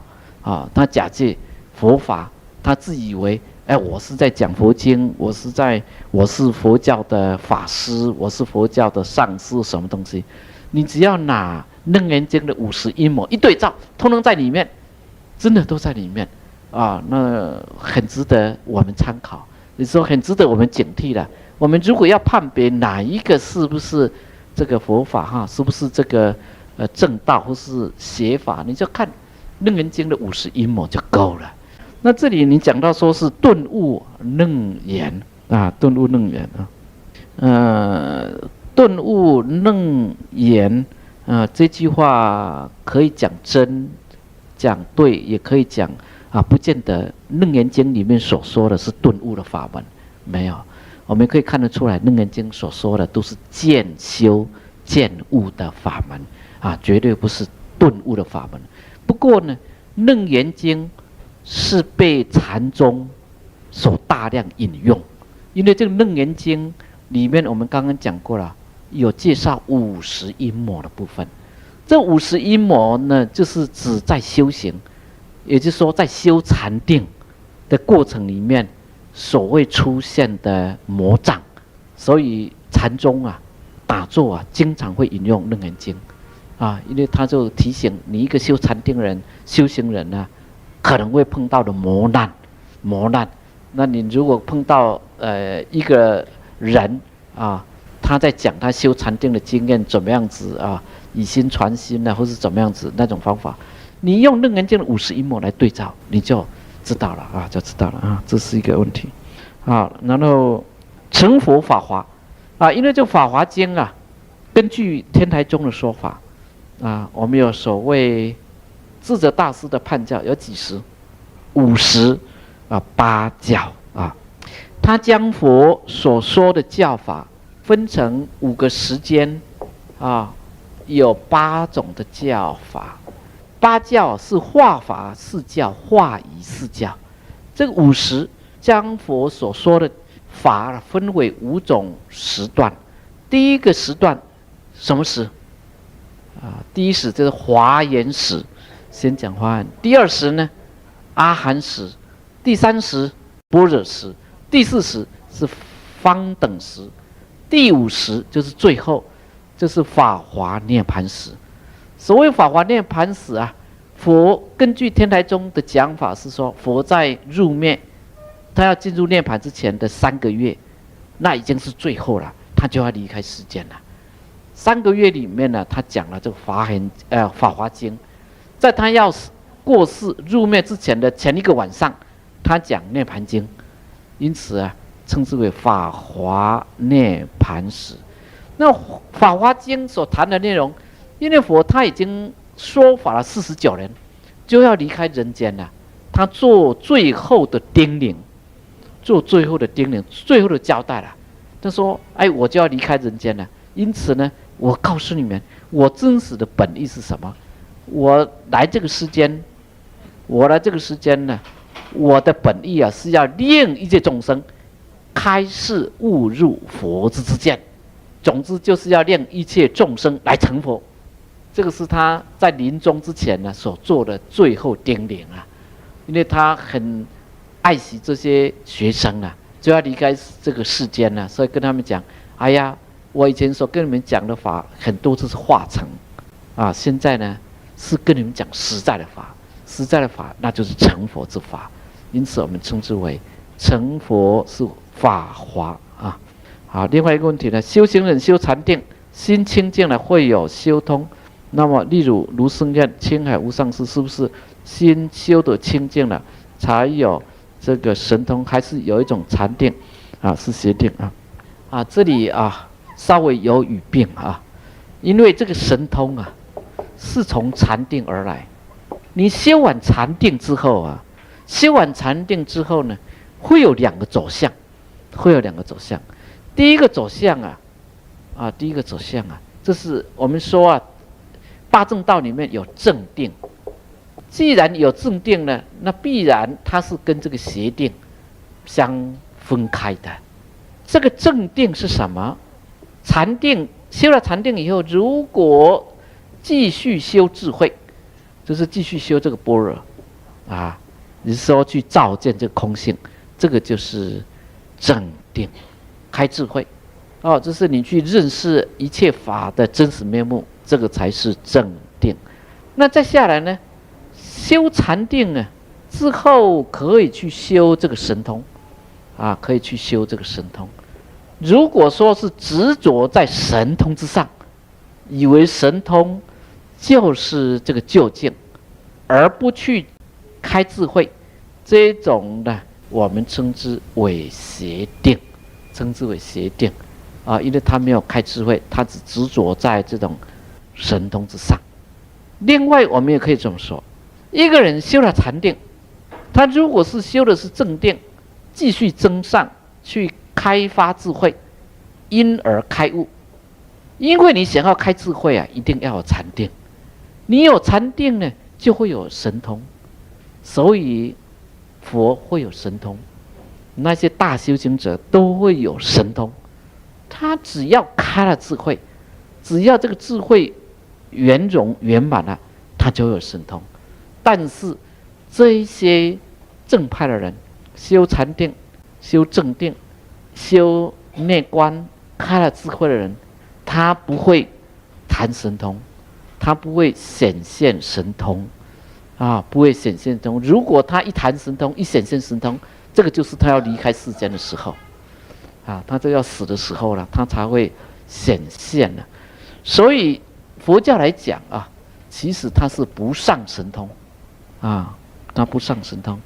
他假借佛法，他自以为我是在讲佛经，我是佛教的法师，我是佛教的上师，什么东西？你只要拿楞严经的50阴谋一对照，通通在里面，真的都在里面那很值得我们参考，也说很值得我们警惕的。我们如果要判别哪一个是不是这个佛法是不是这个正道或是邪法，你就看楞严经的50阴谋就够了。那这里你讲到说是顿悟楞严顿悟楞严顿悟楞严这句话可以讲真讲对，也可以讲不见得楞严经里面所说的是顿悟的法门，没有。我们可以看得出来，楞严经所说的都是渐修渐悟的法门绝对不是顿悟的法门。不过呢，楞严经是被禅宗所大量引用，因为这个楞严经里面我们刚刚讲过了，有介绍50阴魔的部分。这51魔呢，就是指在修行，也就是说在修禅定的过程里面所谓出现的魔障。所以禅宗啊、打坐啊，经常会引用《楞严经》啊，因为他就提醒你一个修禅定人、修行人呢，可能会碰到的磨难。那你如果碰到一个人啊，他在讲他修禅定的经验怎么样子啊，以心传心啊，或是怎么样子那种方法，你用《楞严经》的51魔来对照，你就知道了啊，这是一个问题啊。然后成佛法华啊，因为这《法华经》啊，根据天台宗的说法啊，我们有所谓智者大师的判教有几十、50啊、8教啊，他将佛所说的教法分成5个时间啊，有8种的教法。8教是化法4教、化仪4教。这个50将佛所说的法分为5种时段。第一个时段什么时啊？第一时就是华严时，先讲华严。第二时呢，阿含时。第3时般若时。第4时是方等时。第5时就是最后，就是法华涅槃时。所谓法华涅槃时啊，佛根据天台宗的讲法是说，佛在入灭，他要进入涅槃之前的3个月，那已经是最后了，他就要离开世间了。3个月里面呢，他讲了这个法华经，在他要过世入灭之前的前一个晚上，他讲涅槃经，因此啊，称之为法华涅槃时。那法华经所谈的内容，因为佛他已经说法了49年，就要离开人间了，他做最后的叮咛，最后的交代了。他说：“哎，我就要离开人间了，因此呢，我告诉你们，我真实的本意是什么？我来这个世间呢，我的本意啊，是要令一切众生开示悟入佛之见。总之，就是要令一切众生来成佛。这个是他在临终之前呢所做的最后叮咛啊，因为他很爱惜这些学生啊。”就要离开这个世间了，所以跟他们讲：哎呀，我以前所跟你们讲的法，很多都是化成啊，现在呢是跟你们讲实在的法，那就是成佛之法。因此，我们称之为成佛是法华啊。好，另外一个问题呢，修行人修禅定，心清净了会有修通。那么，例如卢胜愿、青海无上师，是不是心修得清净了，才有这个神通？还是有一种禅定啊，是邪定啊？这里啊稍微有语病啊，因为这个神通啊是从禅定而来。你修完禅定之后啊，呢，会有2个走向，第一个走向啊，这是我们说啊，八正道里面有正定。既然有正定呢，那必然它是跟这个邪定相分开的。这个正定是什么？禅定，修了禅定以后，如果继续修智慧，就是继续修这个般若啊，你说去照见这个空性，这个就是正定，开智慧哦，这是你去认识一切法的真实面目，这个才是正定。那再下来呢，修禅定呢之后，可以去修这个神通啊，如果说是执着在神通之上，以为神通就是这个究竟，而不去开智慧，这种呢，我们称之为邪定，啊，因为他没有开智慧，他只执着在这种神通之上。另外，我们也可以这么说，一个人修了禅定，他如果是修的是正定，继续增上去开发智慧，因而开悟。因为你想要开智慧啊，一定要有禅定。你有禅定呢，就会有神通。所以佛会有神通，那些大修行者都会有神通。他只要开了智慧，只要这个智慧圆融圆满了，他就有神通。但是这一些正派的人，修禅定、修正定、修内观、开了智慧的人，他不会谈神通，他不会显现神通啊，不会显现神通。如果他一谈神通，一显现神通，这个就是他要离开世间的时候啊，他就要死的时候了，他才会显现了。所以佛教来讲啊，其实它是不上神通啊，它不上神通。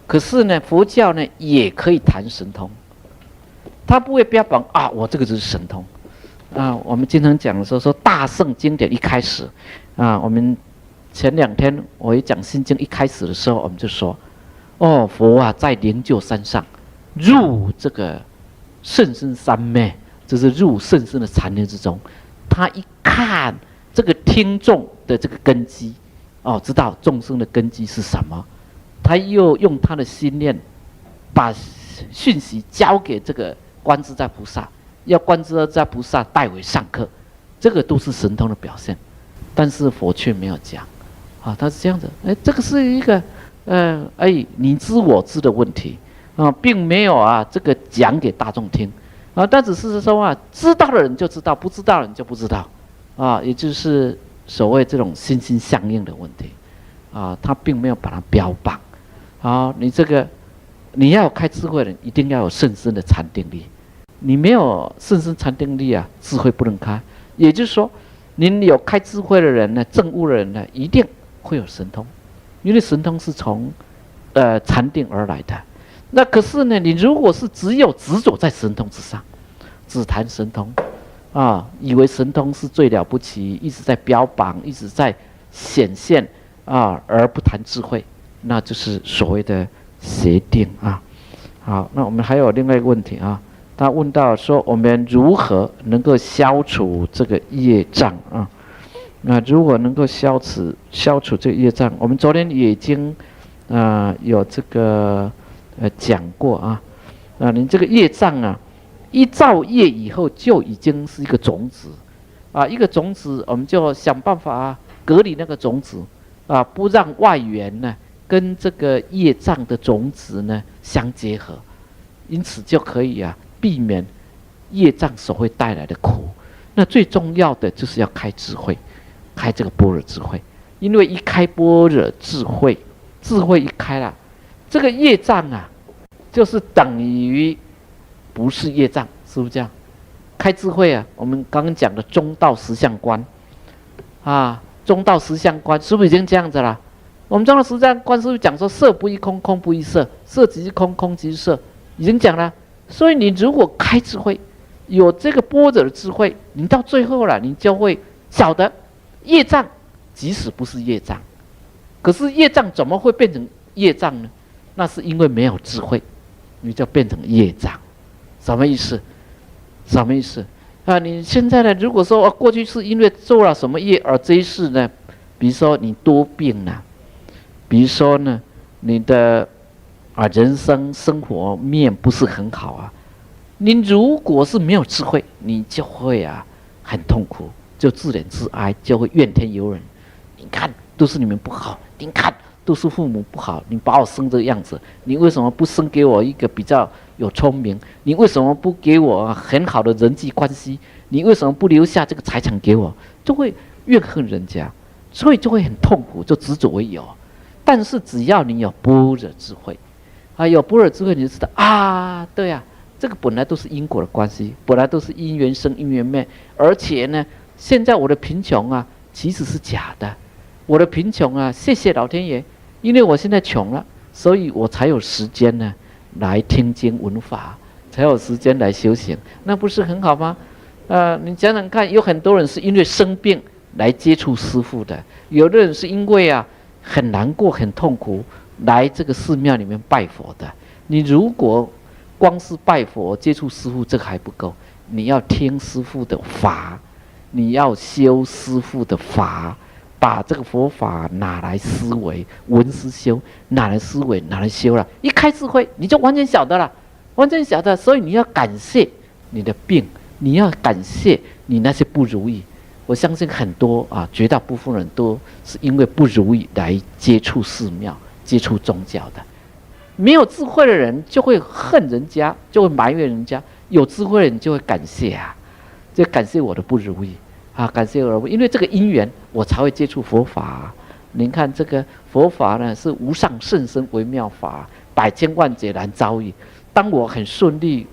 可是呢，佛教呢也可以谈神通，他不会标榜啊，我这个就是神通啊。我们经常讲的时候说大圣经典一开始啊，我们前2天我一讲心经一开始的时候，我们就说，哦，佛啊在灵鹫山上入这个甚深三昧，就是入甚深的禅定之中。他一看这个听众的这个根基，哦，知道众生的根基是什么，他又用他的心念把讯息交给这个观自在菩萨，要观自在菩萨代为上课，这个都是神通的表现。但是佛却没有讲啊，他是这样子，这个是一个你知我知的问题啊，并没有啊这个讲给大众听啊，但只是说啊，知道的人就知道，不知道的人就不知道啊，也就是所谓这种心心相印的问题啊，他并没有把它标榜啊。你这个你要有开智慧的人，一定要有甚深的禅定力，你没有甚深禅定力啊，智慧不能开。也就是说，你有开智慧的人呢，证悟的人呢，一定会有神通，因为神通是从禅定而来的。那可是呢，你如果是只有执着在神通之上，只谈神通啊，以为神通是最了不起，一直在标榜，一直在显现啊，而不谈智慧，那就是所谓的邪定啊。好，那我们还有另外一个问题啊，他问到说，我们如何能够消除这个业障啊？那如果能够消除这个业障，我们昨天也已经有这个讲过啊。你这个业障啊，一造业以后就已经是一个种子啊，一个种子我们就想办法隔离那个种子啊，不让外缘呢跟这个业障的种子呢相结合，因此就可以避免业障所会带来的苦。那最重要的就是要开智慧，开这个般若智慧，因为一开般若智慧，智慧一开了，这个业障啊，就是等于不是业障，是不是这样？开智慧啊，我们刚刚讲的中道实相观啊，中道实相观是不是已经这样子了？我们中道实相观是不是讲说色不异空，空不异色，色即是空，空即是色，已经讲了。所以你如果开智慧，有这个般若的智慧，你到最后了，你就会晓得业障即使不是业障，可是业障怎么会变成业障呢？那是因为没有智慧，你就变成业障。什么意思？什么意思啊？你现在呢？如果说过去是因为做了什么业，而这一世呢，比如说你多病了，比如说呢，你的人生生活面不是很好啊，你如果是没有智慧，你就会很痛苦，就自怜自哀，就会怨天尤人。你看都是你们不好，你看都是父母不好，你把我生这个样子，你为什么不生给我一个比较有聪明？你为什么不给我很好的人际关系？你为什么不留下这个财产给我？就会怨恨人家，所以就会很痛苦，就执着为有。但是只要你有般若智慧有般若智慧，你就知道对这个本来都是因果的关系，本来都是因缘生因缘灭。而且呢，现在我的贫穷其实是假的，我的贫穷谢谢老天爷，因为我现在穷了，所以我才有时间呢来听经闻法，才有时间来修行，那不是很好吗？你想想看，有很多人是因为生病来接触师父的，有的人是因为很难过很痛苦来这个寺庙里面拜佛的。你如果光是拜佛接触师父这个还不够，你要听师父的法，你要修师父的法，把这个佛法拿来思维，闻思修，拿来思维，拿来修了，一开智慧你就完全晓得了，完全晓得。所以你要感谢你的病，你要感谢你那些不如意。我相信很多绝大部分人都是因为不如意来接触寺庙、接触宗教的。没有智慧的人就会恨人家，就会埋怨人家；有智慧的人就会感谢就感谢我的不如意感谢我的，因为这个因缘，我才会接触佛法。您看这个佛法呢，是无上甚深微妙法，百千万劫难遭遇。当我很顺利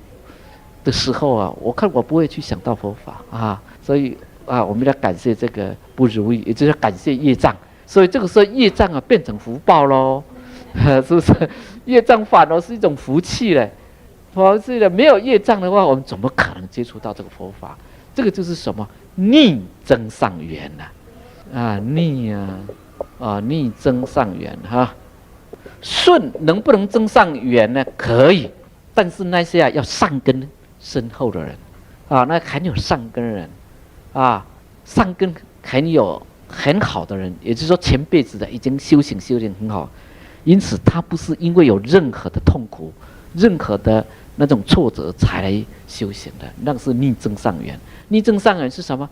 的时候我看我不会去想到佛法所以我们要感谢这个不如意，也就是感谢业障。所以这个时候业障变成福报咯，是不是？业障反而是一种福气嘞。佛是的，没有业障的话，我们怎么可能接触到这个佛法？这个就是什么？逆增上缘逆增上缘顺能不能增上缘呢？可以，但是那些要善根深厚的人那很有善根的人善根很有很好的人，也就是说前辈子的已经修行很好，因此他不是因为有任何的痛苦、任何的那种挫折才来修行的，那是逆增上缘。逆增上缘是什么？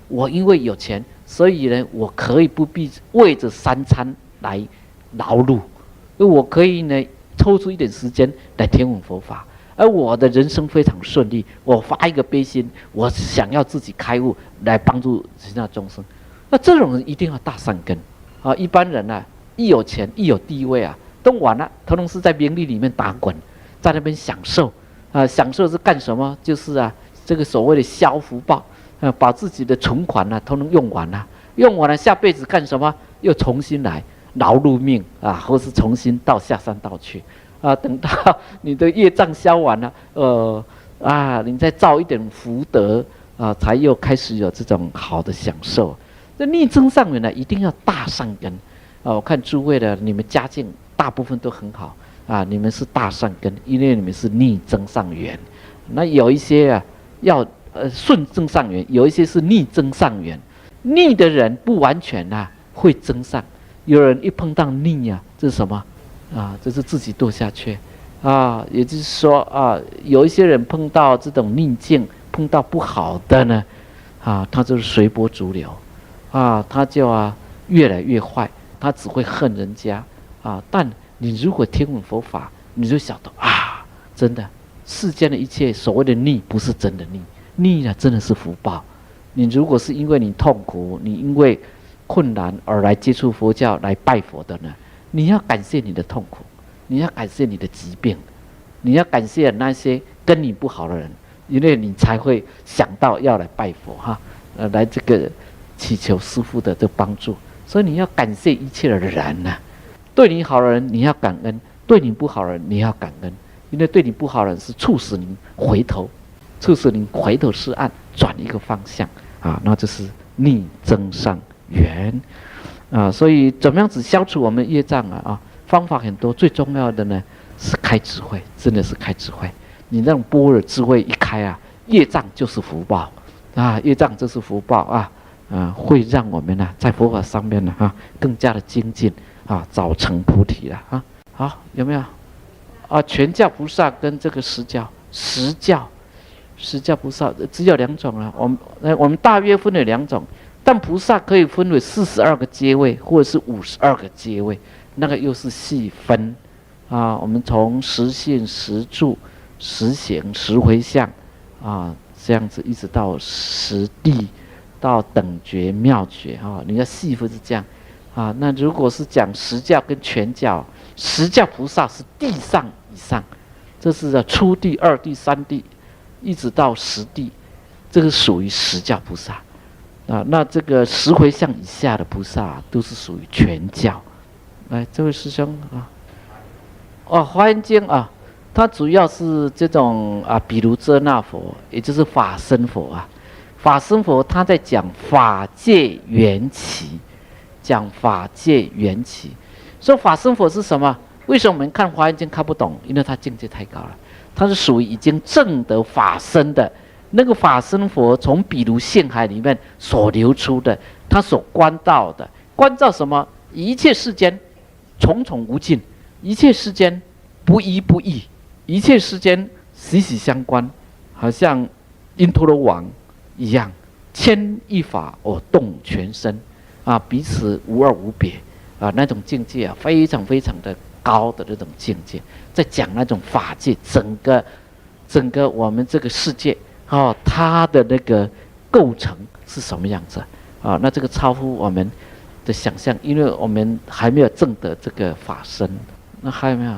我因为有钱，所以呢，我可以不必为着三餐来劳碌，我可以呢抽出一点时间来听闻佛法。而我的人生非常顺利，我发一个悲心，我想要自己开悟，来帮助其他众生。那这种人一定要大善根一般人一有钱一有地位都完了，通通是在名利里面打滚，在那边享受享受是干什么？就是这个所谓的消福报把自己的存款通通用完了，用完了下辈子干什么？又重新来劳碌命或是重新到下三道去等到你的业障消完了你再造一点福德才又开始有这种好的享受。这逆增上缘一定要大善根我看诸位的你们家境大部分都很好你们是大善根，因为你们是逆增上缘。那有一些要顺增上缘，有一些是逆增上缘。逆的人不完全会增上，有人一碰到逆这是什么这是自己堕下去也就是说有一些人碰到这种逆境，碰到不好的呢他就是随波逐流他就越来越坏，他只会恨人家但你如果听闻佛法，你就晓得真的世间的一切所谓的逆不是真的逆真的是福报。你如果是因为你痛苦，你因为困难而来接触佛教来拜佛的呢，你要感谢你的痛苦，你要感谢你的疾病，你要感谢那些跟你不好的人，因为你才会想到要来拜佛来这个祈求师父的这帮助。所以你要感谢一切的人对你好的人你要感恩，对你不好的人你要感恩，因为对你不好的人是促使你回头是岸，转一个方向那就是逆增上缘所以怎么样子消除我们业障方法很多，最重要的呢是开智慧，真的是开智慧。你那种般若智慧一开业障就是福报业障就是福报会让我们在佛法上面更加的精进早成菩提了好，有没有全教菩萨跟这个实教菩萨只有两种我们大约分为两种，但菩萨可以分为42个阶位或者是52个阶位，那个又是细分我们从实信、实住、实行、实回向这样子一直到实地，到等觉、妙觉你要细分是这样那如果是讲实教跟全教，实教菩萨是地上以上，这是初地、二地、三地，一直到十地，这个属于实教菩萨那这个十回向以下的菩萨都是属于全教。来，这位师兄华严经它主要是这种比如遮那佛，也就是法身佛法身佛他在讲法界缘起，所以法身佛是什么？为什么我们看华严经看不懂？因为它境界太高了，它是属于已经证得法身的那个法身佛，从比如现海里面所流出的，他所观到的，观照什么？一切世间重重无尽，一切世间不一不异，一切世间息息相关，好像因陀罗王一样，牵一发而动全身，啊，彼此无二无别，啊，那种境界啊，非常非常的高的那种境界，在讲那种法界，整个我们这个世界，哦，它的那个构成是什么样子啊？那这个超乎我们的想象，因为我们还没有证得这个法身。那还有没有？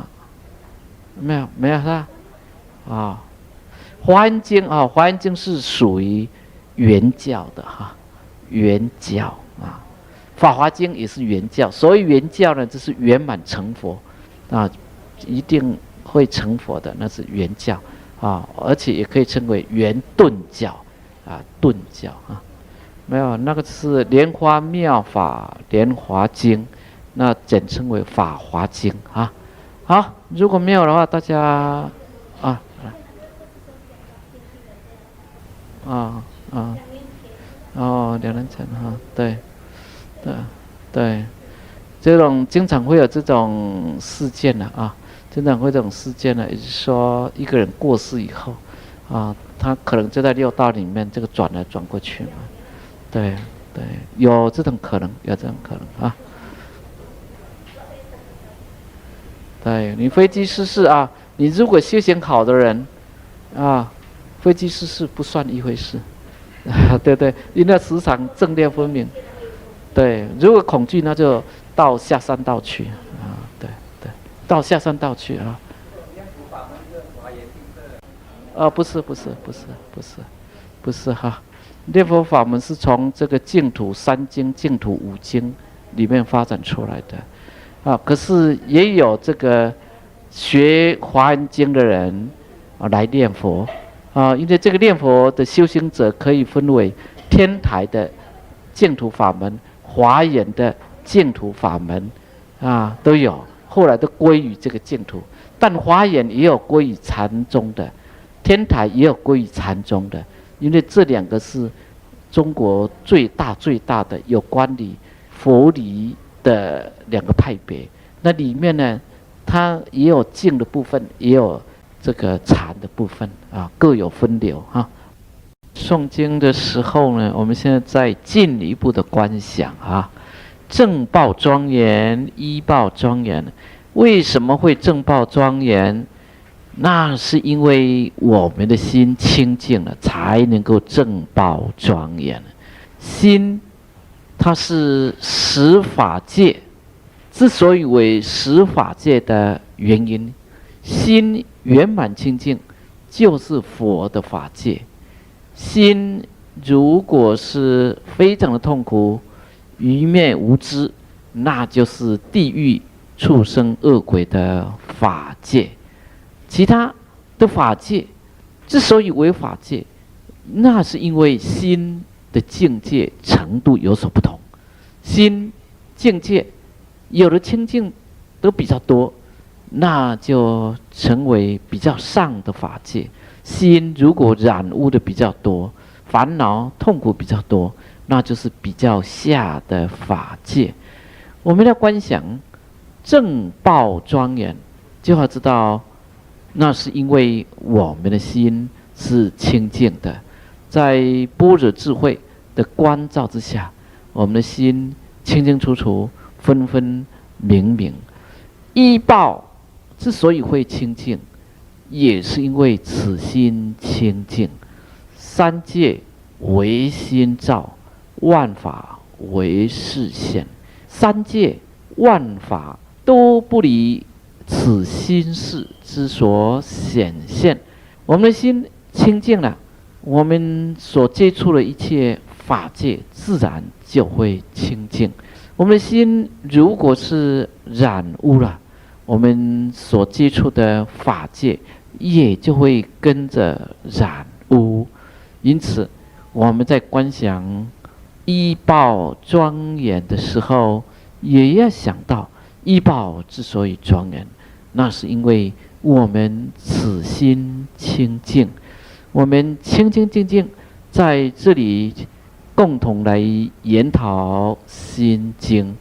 没有是吧？啊，华严经啊，华严经是属于原教的哈，原教啊。法华经也是原教，所谓原教呢，就是圆满成佛啊，一定会成佛的，那是原教啊，而且也可以称为圆顿教啊，顿教啊。没有，那个是莲花妙法莲华经，那简称为法华经啊。好，如果没有的话，大家啊哦，2年前哈，对，这种经常会有这种事件的啊，经常会有这种事件呢，也就是说一个人过世以后，啊，他可能就在六道里面这个转来转过去嘛，对，有这种可能啊。对，你飞机失事啊，你如果修行好的人，啊，飞机失事不算一回事，对，因为时常正烈分明。对，如果恐惧，那就到下三道去啊，对，到下三道去啊。不是哈，念佛法门是从这个净土三经、净土五经里面发展出来的。啊，可是也有这个学华严经的人啊来念佛啊，因为这个念佛的修行者可以分为天台的净土法门、华严的净土法门啊都有，后来都归于这个净土，但华严也有归于禅宗的，天台也有归于禅宗的，因为这两个是中国最大的有关于佛理的两个派别，那里面呢，它也有静的部分，也有这个禅的部分啊，各有分流哈。诵经的时候呢，我们现在再进一步的观想啊，正报庄严，依报庄严。为什么会正报庄严？那是因为我们的心清净了，才能够正报庄严。心它是十法界，之所以为十法界的原因，心圆满清净，就是佛的法界。心如果是非常的痛苦、愚昧无知，那就是地狱、畜生、恶鬼的法界。其他的法界之所以为法界，那是因为心的境界程度有所不同，心境界有的清净都比较多，那就成为比较上的法界。心如果染污的比较多，烦恼痛苦比较多，那就是比较下的法界。我们要观想正报庄严，就要知道那是因为我们的心是清净的，在般若智慧的关照之下，我们的心清清楚楚、分分明明。依报之所以会清净，也是因为此心清净。三界唯心造，万法唯识现。三界万法都不离此心事之所显现。我们的心清净了，我们所接触的一切法界自然就会清净。我们的心如果是染污了，我们所接触的法界也就会跟着染污。因此我们在观想依报庄严的时候，也要想到依报之所以庄严，那是因为我们此心清净。我们清清净净在这里共同来研讨心经。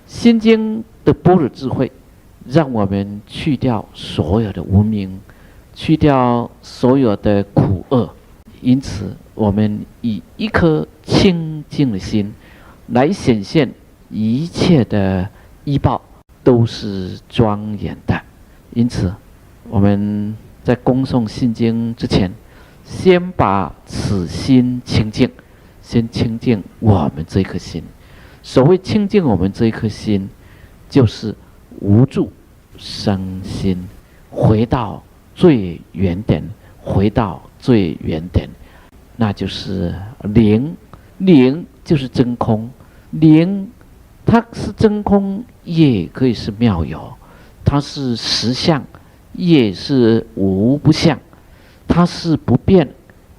心经的般若智慧让我们去掉所有的无明，去掉所有的苦厄。因此我们以一颗清净的心，来显现一切的依报都是庄严的。因此，我们在恭诵心经之前，先把此心清净，先清净我们这颗心。所谓清净我们这一颗心，就是无住生心，回到最原点，回到最原点，那就是灵。灵就是真空，灵它是真空，也可以是妙有；它是实相，也是无不相；它是不变，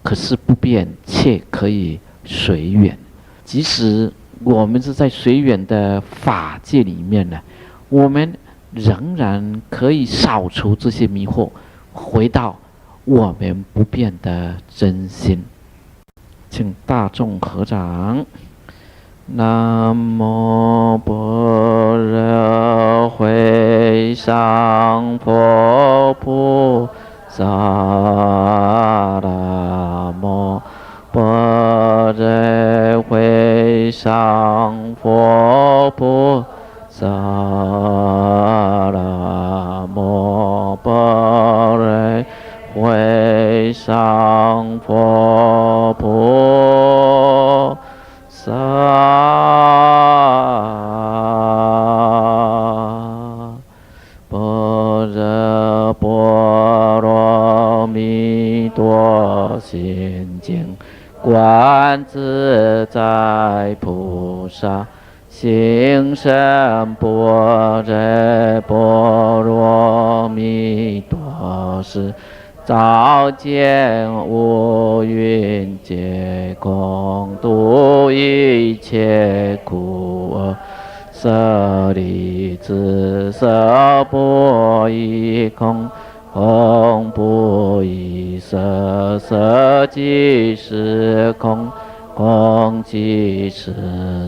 可是不变却可以随缘。即使我们是在随缘的法界里面呢，我们仍然可以扫除这些迷惑，回到我们不变的真心。请大众合掌。南无般若会上佛菩萨，南无般若会上佛菩萨，南无般若会上佛菩萨。般若波罗蜜多心经，观自在菩萨行深般若波罗蜜多时，照见五蕴皆空，度一切苦厄。舍利子，色不异空，空不异色，色即是空，空即是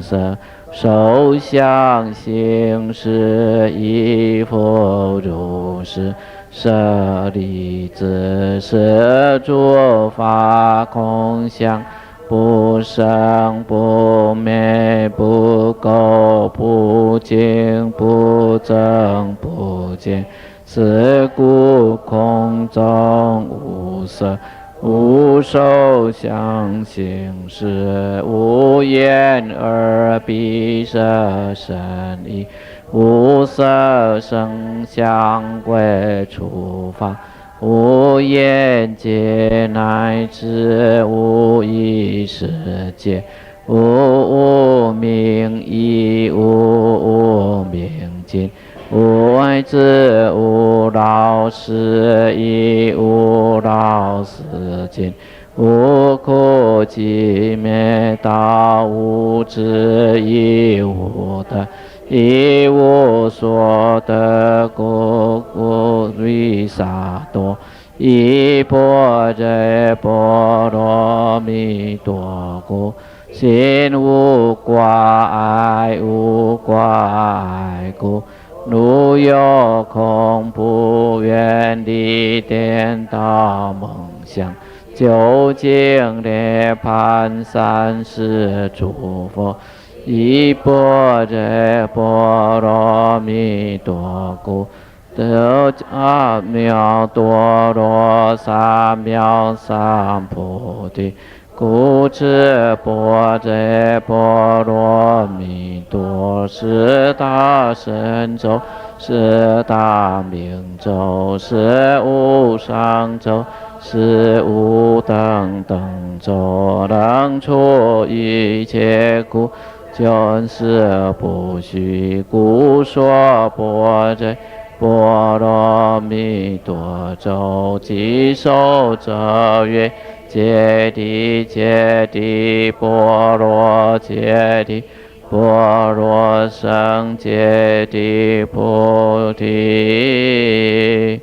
色。受想行识亦复如是。舍利子，是诸法空相，不生不灭，不垢不净，不增不减。是故空中无色，无受想行识，无眼耳鼻舌身意，无色声香味触法，无眼界，乃至无意识界，无明亦无明尽，无爱智，无老死，亦无老死尽，无苦集灭道，无智亦无得，亦无所得故，故为萨埵。依般若波罗蜜多故，心无挂碍，无挂碍故，如有空不愿离颠倒梦想，究竟涅槃三世诸佛。依般若波罗蜜多故，得阿耨多罗三藐三菩提。故知般若波罗蜜多是大神咒，是大明咒，是无上咒，是无等等咒，能除一切苦，就是不虚。故说般若波罗蜜多咒，即受者曰：揭谛揭谛，波罗揭谛，波罗僧揭谛，菩提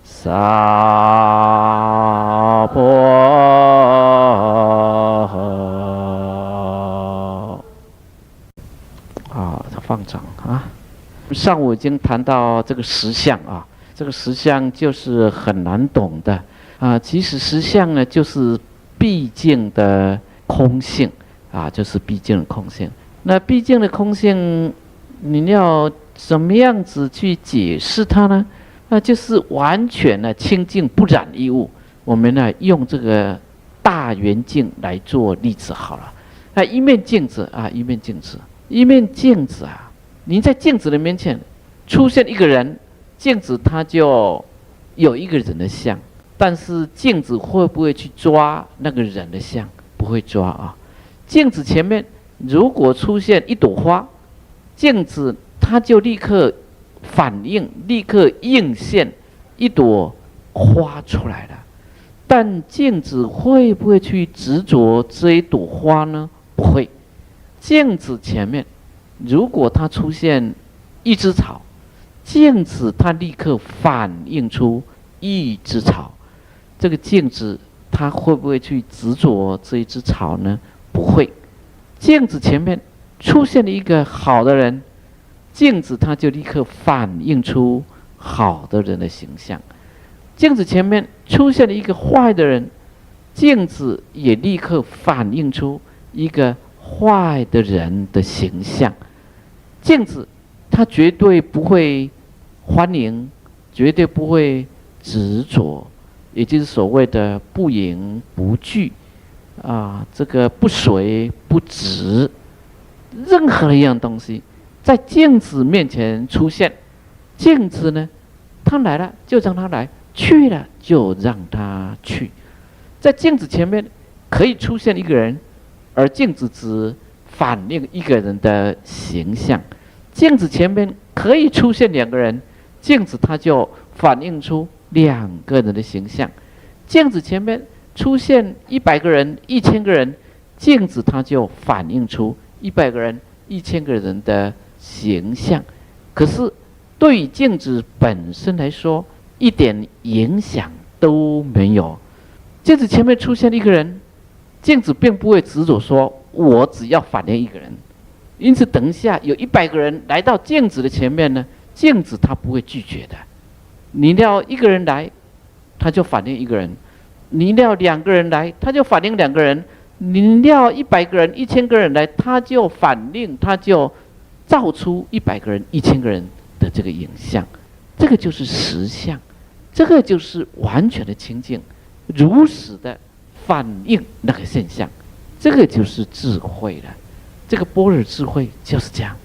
萨婆诃。放掌啊！上午已经谈到这个实相啊，这个实相就是很难懂的啊。其实实相呢，就是毕竟的空性就是毕竟的空性。那毕竟的空性，你要怎么样子去解释它呢？那就是完全的清净不染一物。我们呢用这个大圆镜来做例子好了。一面镜子一面镜子，一面镜子您在镜子的面前出现一个人，镜子它就有一个人的像，但是镜子会不会去抓那个人的像？不会抓镜子前面如果出现一朵花，镜子它就立刻反应，立刻映现一朵花出来了。但镜子会不会去执着这一朵花呢？不会。镜子前面如果它出现一枝草，镜子它立刻反映出一枝草。这个镜子它会不会去执着这一枝草呢？不会。镜子前面出现了一个好的人，镜子它就立刻反映出好的人的形象。镜子前面出现了一个坏的人，镜子也立刻反映出一个坏的人的形象。镜子它绝对不会欢迎，绝对不会执着，也就是所谓的不迎不拒这个不随不执。任何一样东西在镜子面前出现，镜子呢，它来了就让它来，去了就让它去。在镜子前面可以出现一个人，而镜子只反映一个人的形象。镜子前面可以出现两个人，镜子它就反映出两个人的形象。镜子前面出现100个人、1000个人，镜子它就反映出100个人、1000个人的形象。可是对于镜子本身来说，一点影响都没有。镜子前面出现一个人，镜子并不会执着说我只要反映一个人。因此等一下有100个人来到镜子的前面呢，镜子它不会拒绝的。你要一个人来，它就反映一个人；你要2个人来，它就反映2个人；你要100个人、1000个人来，它就反映，它就造出100个人、1000个人的这个影像。这个就是实相，这个就是完全的清净，如实的反映那个现象。这个就是智慧了。这个般若智慧就是这样，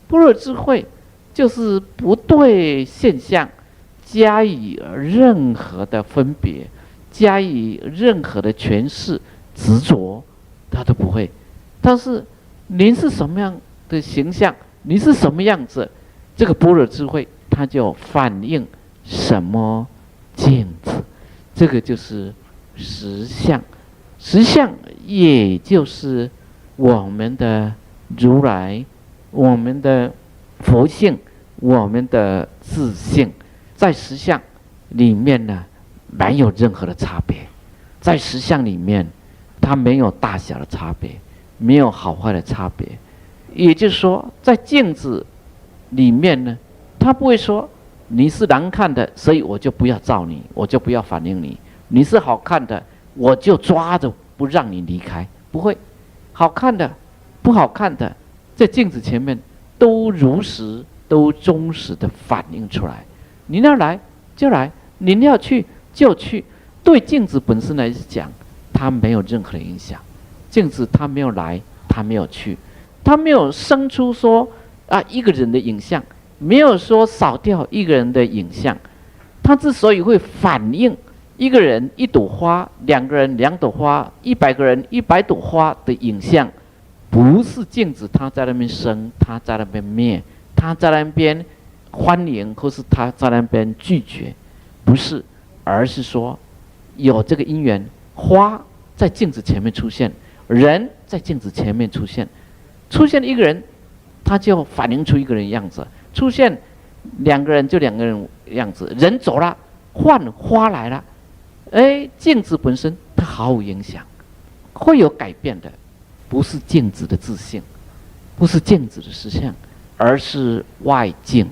般若智慧就是不对现象加以任何的分别，加以任何的诠释执着，它都不会。但是您是什么样的形象，你是什么样子，这个般若智慧它就反映什么镜子。这个就是实相。实相也就是我们的如来，我们的佛性，我们的自性，在实相里面呢，没有任何的差别。在实相里面，它没有大小的差别，没有好坏的差别。也就是说，在镜子里面呢，它不会说你是难看的，所以我就不要照你，我就不要反映你；你是好看的，我就抓着不让你离开。不会，好看的不好看的，在镜子前面都如实，都忠实的反映出来。你要来就来，你要去就去。对镜子本身来讲，它没有任何的影响。镜子它没有来，它没有去，它没有生出说一个人的影像，没有说少掉一个人的影像。它之所以会反映一个人一朵花，2个人2朵花，100个人100朵花的影像，不是镜子它在那边生，它在那边灭，它在那边欢迎，或是它在那边拒绝，不是，而是说有这个因缘，花在镜子前面出现，人在镜子前面出现，出现一个人，它就反映出一个人样子；出现2个人就2个人样子。人走了，换花来了。镜子本身它毫无影响，会有改变的，不是镜子的自性，不是镜子的实相，而是外境，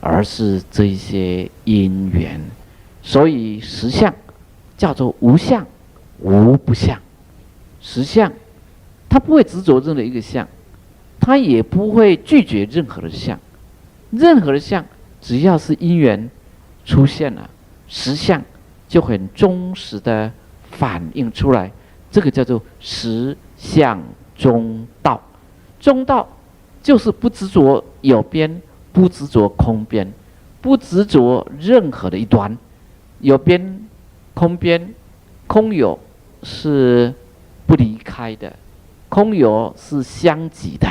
而是这一些因缘。所以实相叫做无相无不相。实相他不会执着任何一个相，他也不会拒绝任何的相。任何的相，只要是因缘出现了，实相就很忠实的反映出来。这个叫做实相中道。中道就是不执着有边，不执着空边，不执着任何的一端。有边、空边，空有是不离开的，空有是相即的。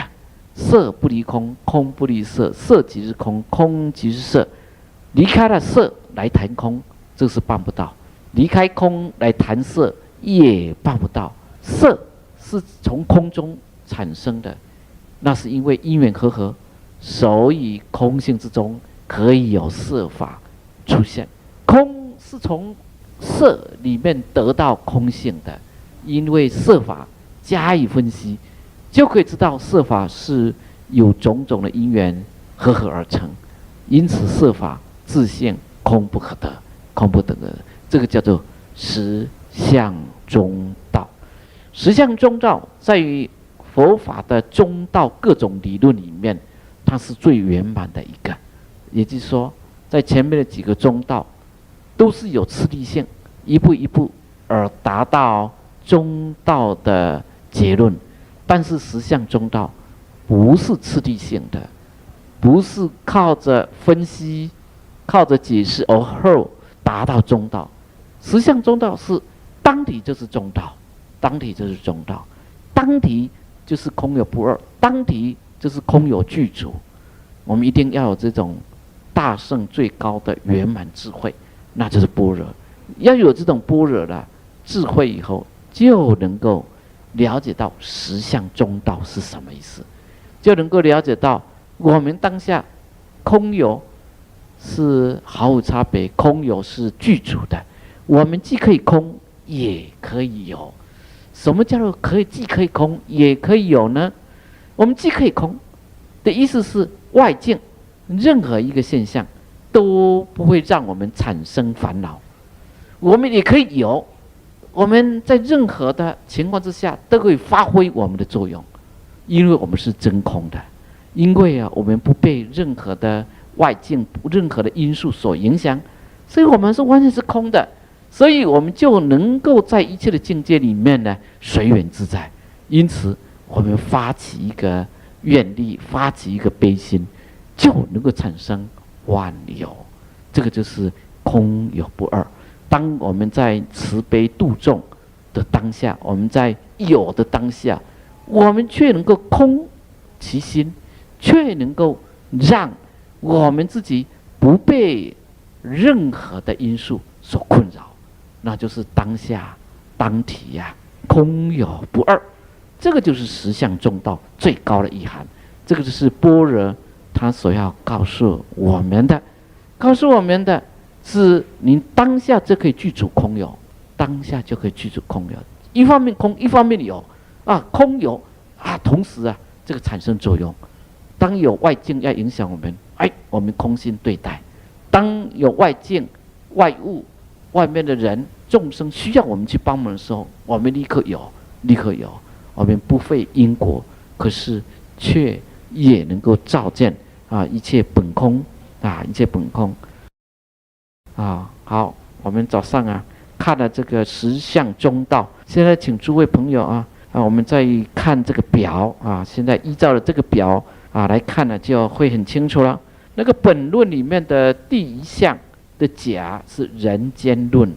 色不离空，空不离色，色即是空，空即是色。离开了色来谈空，这是办不到；离开空来谈色，也办不到。色是从空中产生的，那是因为因缘和合，所以空性之中可以有色法出现。空是从色里面得到空性的，因为色法加以分析，就可以知道色法是有种种的因缘和合而成，因此色法自性空不可得，空不可得，这个叫做实相中道。实相中道在于佛法的中道各种理论里面，它是最圆满的一个。也就是说，在前面的几个中道都是有次第性，一步一步而达到中道的结论。但是实相中道不是次第性的，不是靠着分析、靠着解释而后达到中道。实相中道是当体就是中道，当体就是中道，当体就是空有不二，当体就是空有具足。我们一定要有这种大圣最高的圆满智慧，那就是般若。要有这种般若的智慧以后，就能够了解到实相中道是什么意思，就能够了解到我们当下空有是毫无差别，空有是具足的。我们既可以空，也可以有。什么叫做既可以空，也可以有呢？我们既可以空的意思是，外境任何一个现象都不会让我们产生烦恼。我们也可以有，我们在任何的情况之下都可以发挥我们的作用，因为我们是真空的。因为我们不被任何的外境、任何的因素所影响，所以我们是完全是空的。所以我们就能够在一切的境界里面呢，随缘自在。因此，我们发起一个愿力，发起一个悲心，就能够产生万有。这个就是空有不二。当我们在慈悲度众的当下，我们在有的当下，我们却能够空其心，却能够让我们自己不被任何的因素所困扰，那就是当下当体空有不二。这个就是实相中道最高的意涵。这个就是般若他所要告诉我们的，是你当下就可以具足空有，当下就可以具足空有。一方面空，一方面有空有同时这个产生作用。当有外境要影响我们，我们空心对待；当有外境、外物、外面的人、众生需要我们去帮忙的时候，我们立刻有。我们不费因果，可是却也能够照见一切本空一切本空。好，我们早上看了这个实相中道，现在请诸位朋友我们再看这个表现在依照了这个表来看呢，就会很清楚了。那个本论里面的第一项的甲是人间论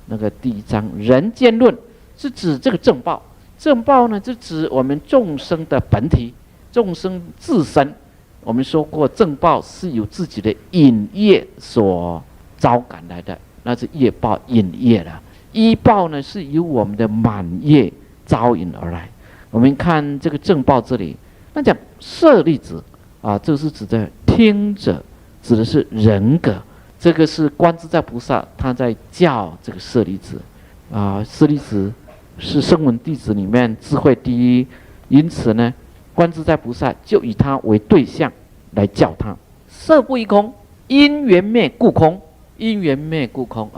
那个第一章人间论是指这个正报，正报呢是指我们众生的本体，众生自身。我们说过，正报是由自己的引业所招感来的，那是业报引业了。依报呢是由我们的满业招引而来。我们看这个正报这里，那讲舍利子这是指的听者，指的是人格。这个是观自在菩萨他在教这个舍利子舍利子是声闻弟子里面智慧第一，因此呢，观自在菩萨就以他为对象来教他。色不异空，因缘灭故空。因缘灭故空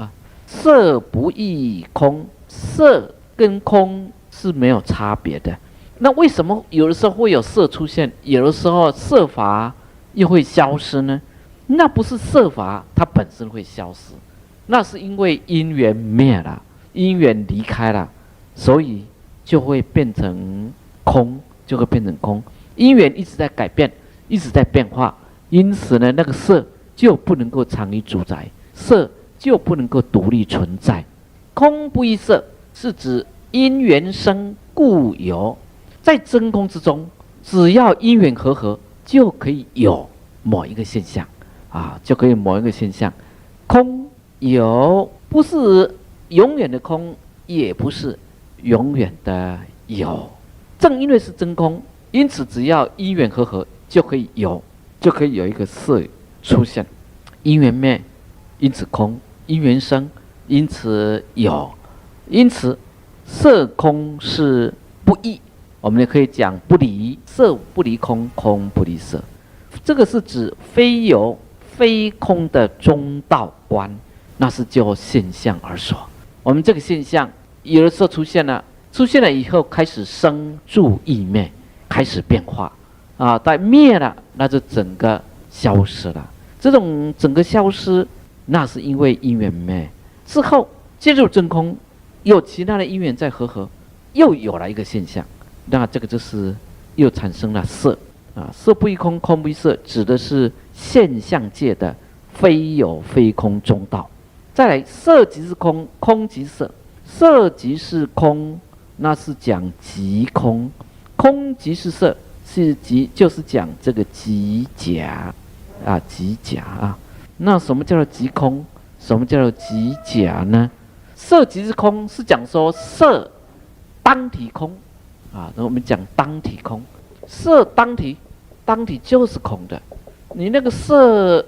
色不异空，色跟空是没有差别的。那为什么有的时候会有色出现，有的时候色法又会消失呢？那不是色法它本身会消失，那是因为因缘灭了，因缘离开了，所以就会变成空，就会变成空。因缘一直在改变，一直在变化，因此呢，那个色就不能够常于主宰，色就不能够独立存在。空不异色是指因缘生故有，在真空之中，只要因缘和就可以有某一个现象啊，就可以某一个现象。空有不是永远的空，也不是永远的有。正因为是真空，因此只要因缘和就可以有，就可以有一个色出现。因缘灭，因此空；因缘生，因此有。因此色空是不异，我们也可以讲不离，色不离空，空不离色。这个是指非有非空的中道观，那是就现象而说。我们这个现象有的时候出现了以后开始生住异灭，开始变化啊，但灭了那就整个消失了。这种整个消失，那是因为因缘灭之后进入真空，有其他的因缘在和，又有了一个现象，那这个就是又产生了色啊。色不异空，空不异色，指的是现象界的非有非空中道。再来，色即是空，空即色，色即是空，那是讲即空；空即是色，是即就是讲这个即假啊，即假啊。那什么叫做即空？什么叫做即假呢？色即是空，是讲说色当体空啊。那我们讲当体空，色当体就是空的。你那个色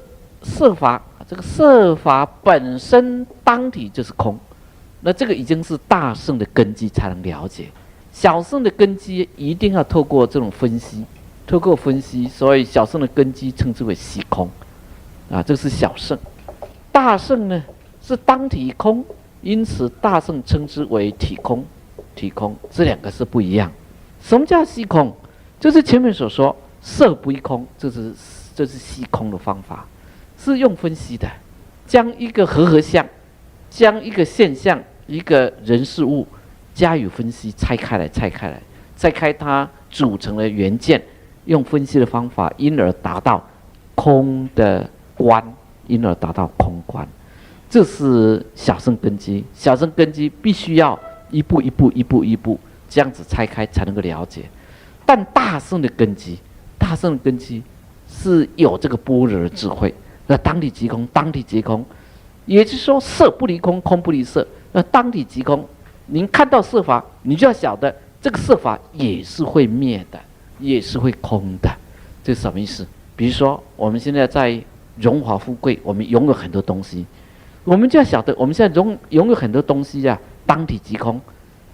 法，这个色法本身当体就是空，那这个已经是大圣的根基才能了解。小圣的根基一定要透过这种分析，所以小圣的根基称之为虚空啊，这是小圣。大圣呢是当体空，因此大圣称之为体空。这两个是不一样。什么叫虚空？就是前面所说色不异空，这是虚空的方法，是用分析的，将一个和相，将一个现象，一个人事物加以分析，拆开它组成了元件，用分析的方法，因而达到空的观，因而达到空观。这是小圣根基，小圣根基必须要一步这样子拆开才能够了解。但大圣的根基是有这个般若的智慧，那当体即空，也就是说色不离空，空不离色。那当体即空，您看到色法，你就要晓得这个色法也是会灭的，也是会空的。这是什么意思？比如说我们现在在荣华富贵，我们拥有很多东西，我们就要晓得我们现在拥有很多东西啊，当体即空。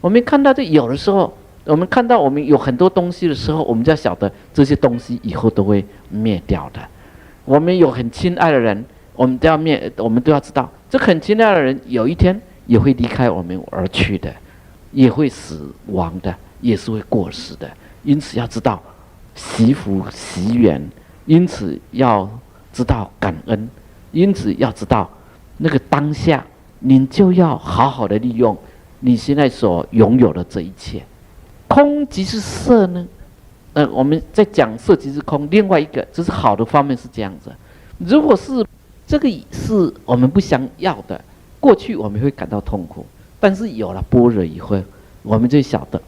我们看到这有的时候，我们看到我们有很多东西的时候，我们就要晓得这些东西以后都会灭掉的。我们有很亲爱的人，我们都要知道，这很亲爱的人有一天也会离开我们而去的，也会死亡的，也是会过世的。因此要知道惜福惜缘，因此要知道感恩，因此要知道那个当下，你就要好好的利用你现在所拥有的这一切。空即是色呢？我们在讲色即是空，另外一个就是好的方面是这样子。如果是这个是我们不想要的，过去我们会感到痛苦，但是有了般若以后，我们就晓得，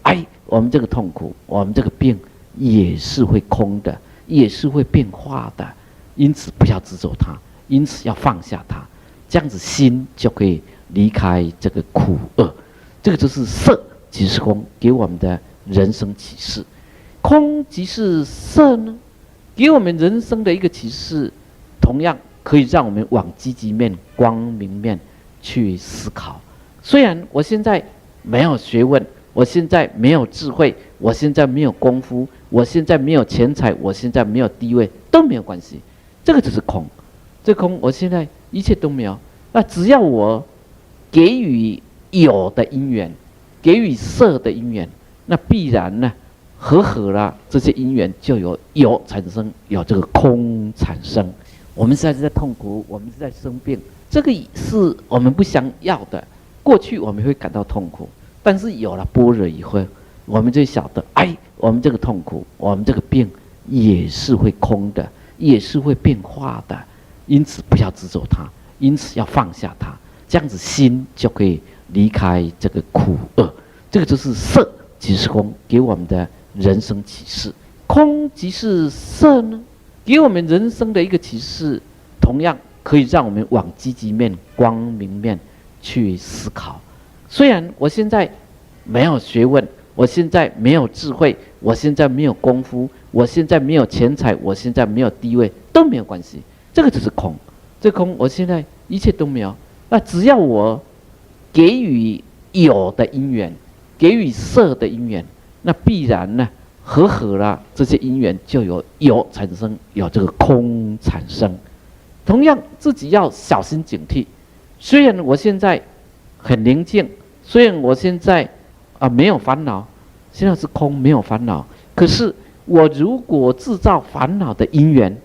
我们这个痛苦，我们这个病也是会空的，也是会变化的。因此不要执着它，因此要放下它，这样子心就可以离开这个苦厄。这个就是色即是空给我们的人生启示。空即是色呢，给我们人生的一个启示，同样可以让我们往积极面、光明面去思考。虽然我现在没有学问，我现在没有智慧，我现在没有功夫，我现在没有钱财，我现在没有地位，都没有关系。这个就是空，这空我现在一切都没有。那只要我给予有的因缘，给予色的因缘，那必然呢合了，这些因缘就有产生，有这个空产生。我们现在是在痛苦，我们是在生病，这个是我们不想要的。过去我们会感到痛苦，但是有了般若以后，我们就晓得，我们这个痛苦，我们这个病也是会空的，也是会变化的。因此不要执着它，因此要放下它，这样子心就可以离开这个苦厄。这个就是色即是空给我们的人生启示。空即是色呢，给我们人生的一个启示，同样可以让我们往积极面、光明面去思考。虽然我现在没有学问，我现在没有智慧，我现在没有功夫，我现在没有钱财，我现在没有地位，都没有关系。这个就是空，这空我现在一切都没有。那只要我给予有的因缘，给予色的因缘，那必然呢合了，这些因缘就有产生，有这个空产生。同样自己要小心警惕。虽然我现在很宁静，虽然我现在没有烦恼，现在是空没有烦恼，可是我如果制造烦恼的因缘，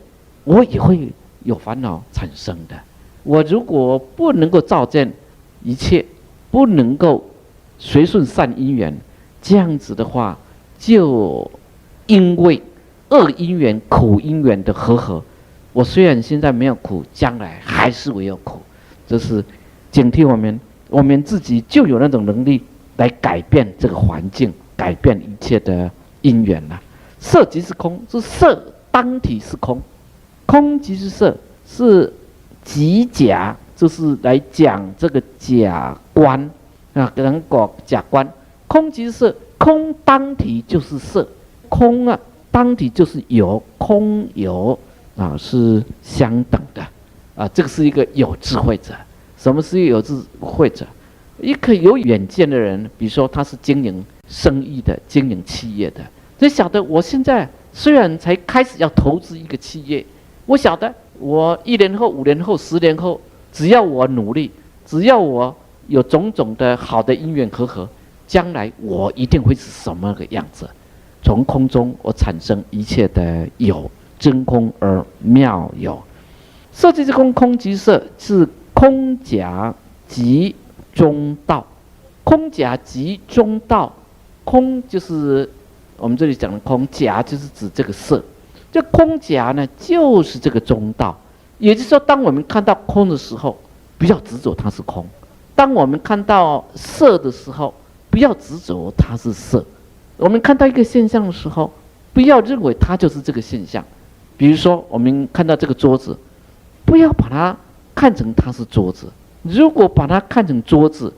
我也会有烦恼产生的。我如果不能够照见一切，不能够随顺善因缘，这样子的话，就因为恶因缘、苦因缘的合，我虽然现在没有苦，将来还是会有苦。这是警惕我们自己就有那种能力来改变这个环境，改变一切的因缘了。色即是空，是色当体是空，空即是色，是即假，就是来讲这个假观能讲假观。空即是色，空当体就是色，空当体就是有，空有是相等的。这个是一个有智慧者。什么是有智慧者？一个有远见的人，比如说他是经营生意的、经营企业的，就晓得我现在虽然才开始要投资一个企业，我晓得我1年后、5年后、10年后，只要我努力，只要我有种种的好的因缘合，将来我一定会是什么个样子。从空中我产生一切的有，真空而妙有。色即是空，空即色，是空假即中道。空假即中道，空就是我们这里讲的空，假就是指这个色。这空假呢，就是这个中道。也就是说，当我们看到空的时候，不要执着它是空；当我们看到色的时候，不要执着它是色。我们看到一个现象的时候，不要认为它就是这个现象。比如说，我们看到这个桌子，不要把它看成它是桌子。如果把它看成桌子，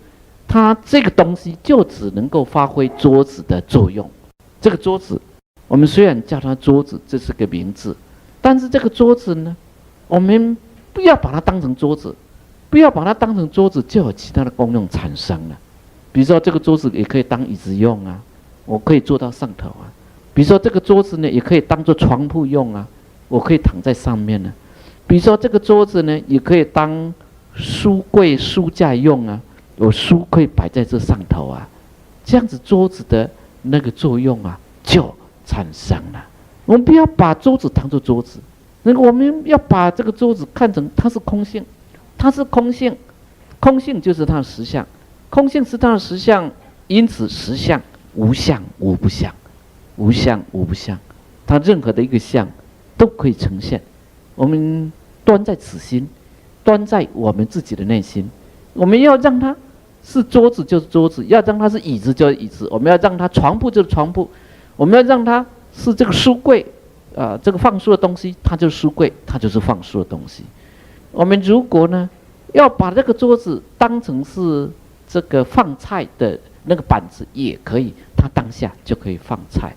它这个东西就只能够发挥桌子的作用。这个桌子，我们虽然叫它桌子，这是个名字，但是这个桌子呢，我们不要把它当成桌子，不要把它当成桌子，就有其他的功用产生了。比如说，这个桌子也可以当椅子用我可以坐到上头比如说，这个桌子呢，也可以当做床铺用我可以躺在上面比如说，这个桌子呢，也可以当书柜、书架用我书可以摆在这上头这样子桌子的那个作用就产生了。我们不要把桌子当作桌子，我们要把这个桌子看成它是空性，它是空性，空性就是它的实相，空性是它的实相，因此实相无相无不相，无相无不相，它任何的一个相都可以呈现。我们端在此心，端在我们自己的内心。我们要让它是桌子就是桌子，要让它是椅子就是椅子，我们要让它床铺就是床铺，我们要让它是这个书柜这个放书的东西，它就是书柜，它就是放书的东西。我们如果呢要把这个桌子当成是这个放菜的那个板子也可以，它当下就可以放菜，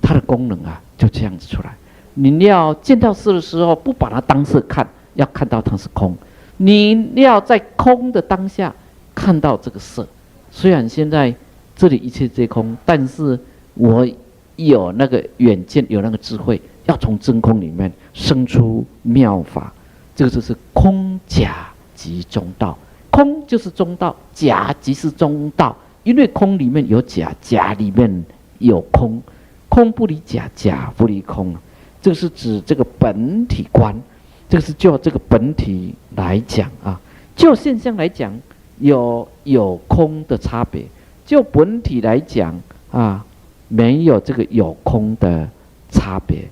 它的功能就这样子出来。你要见到色的时候，不把它当色看，要看到它是空。你要在空的当下看到这个色。虽然现在这里一切皆空，但是我有那个远见，有那个智慧，要从真空里面生出妙法。这个就是空假即中道。空就是中道，假即是中道。因为空里面有假，假里面有空，空不离假，假不离空，这个是指这个本体观，这个是就这个本体来讲啊，就现象来讲有空的差别，就本体来讲啊，没有这个有空的差别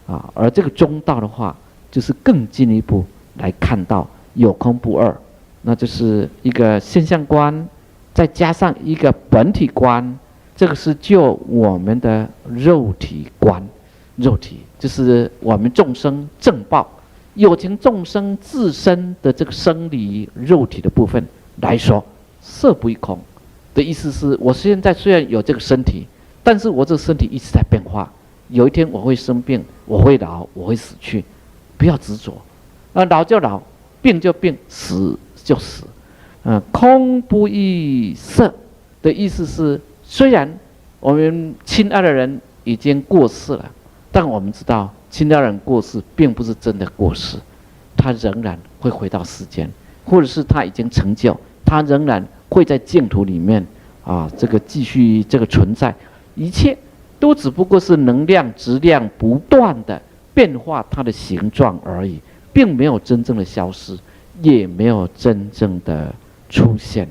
啊，而这个中道的话，就是更进一步来看到有空不二，那就是一个现象观，再加上一个本体观，这个是就我们的肉体观，肉体就是我们众生正报有情众生自身的这个生理肉体的部分来说，色不异空的意思是，我现在虽然有这个身体，但是我这个身体一直在变化，有一天我会生病，我会老，我会死去，不要执着，老就老，病就病，死就死。空不异色的意思是，虽然我们亲爱的人已经过世了，但我们知道亲爱的人过世并不是真的过世，他仍然会回到世间，或者是他已经成就，他仍然会在净土里面这个继续这个存在，一切都只不过是能量质量不断的变化它的形状而已，并没有真正的消失，也没有真正的出现。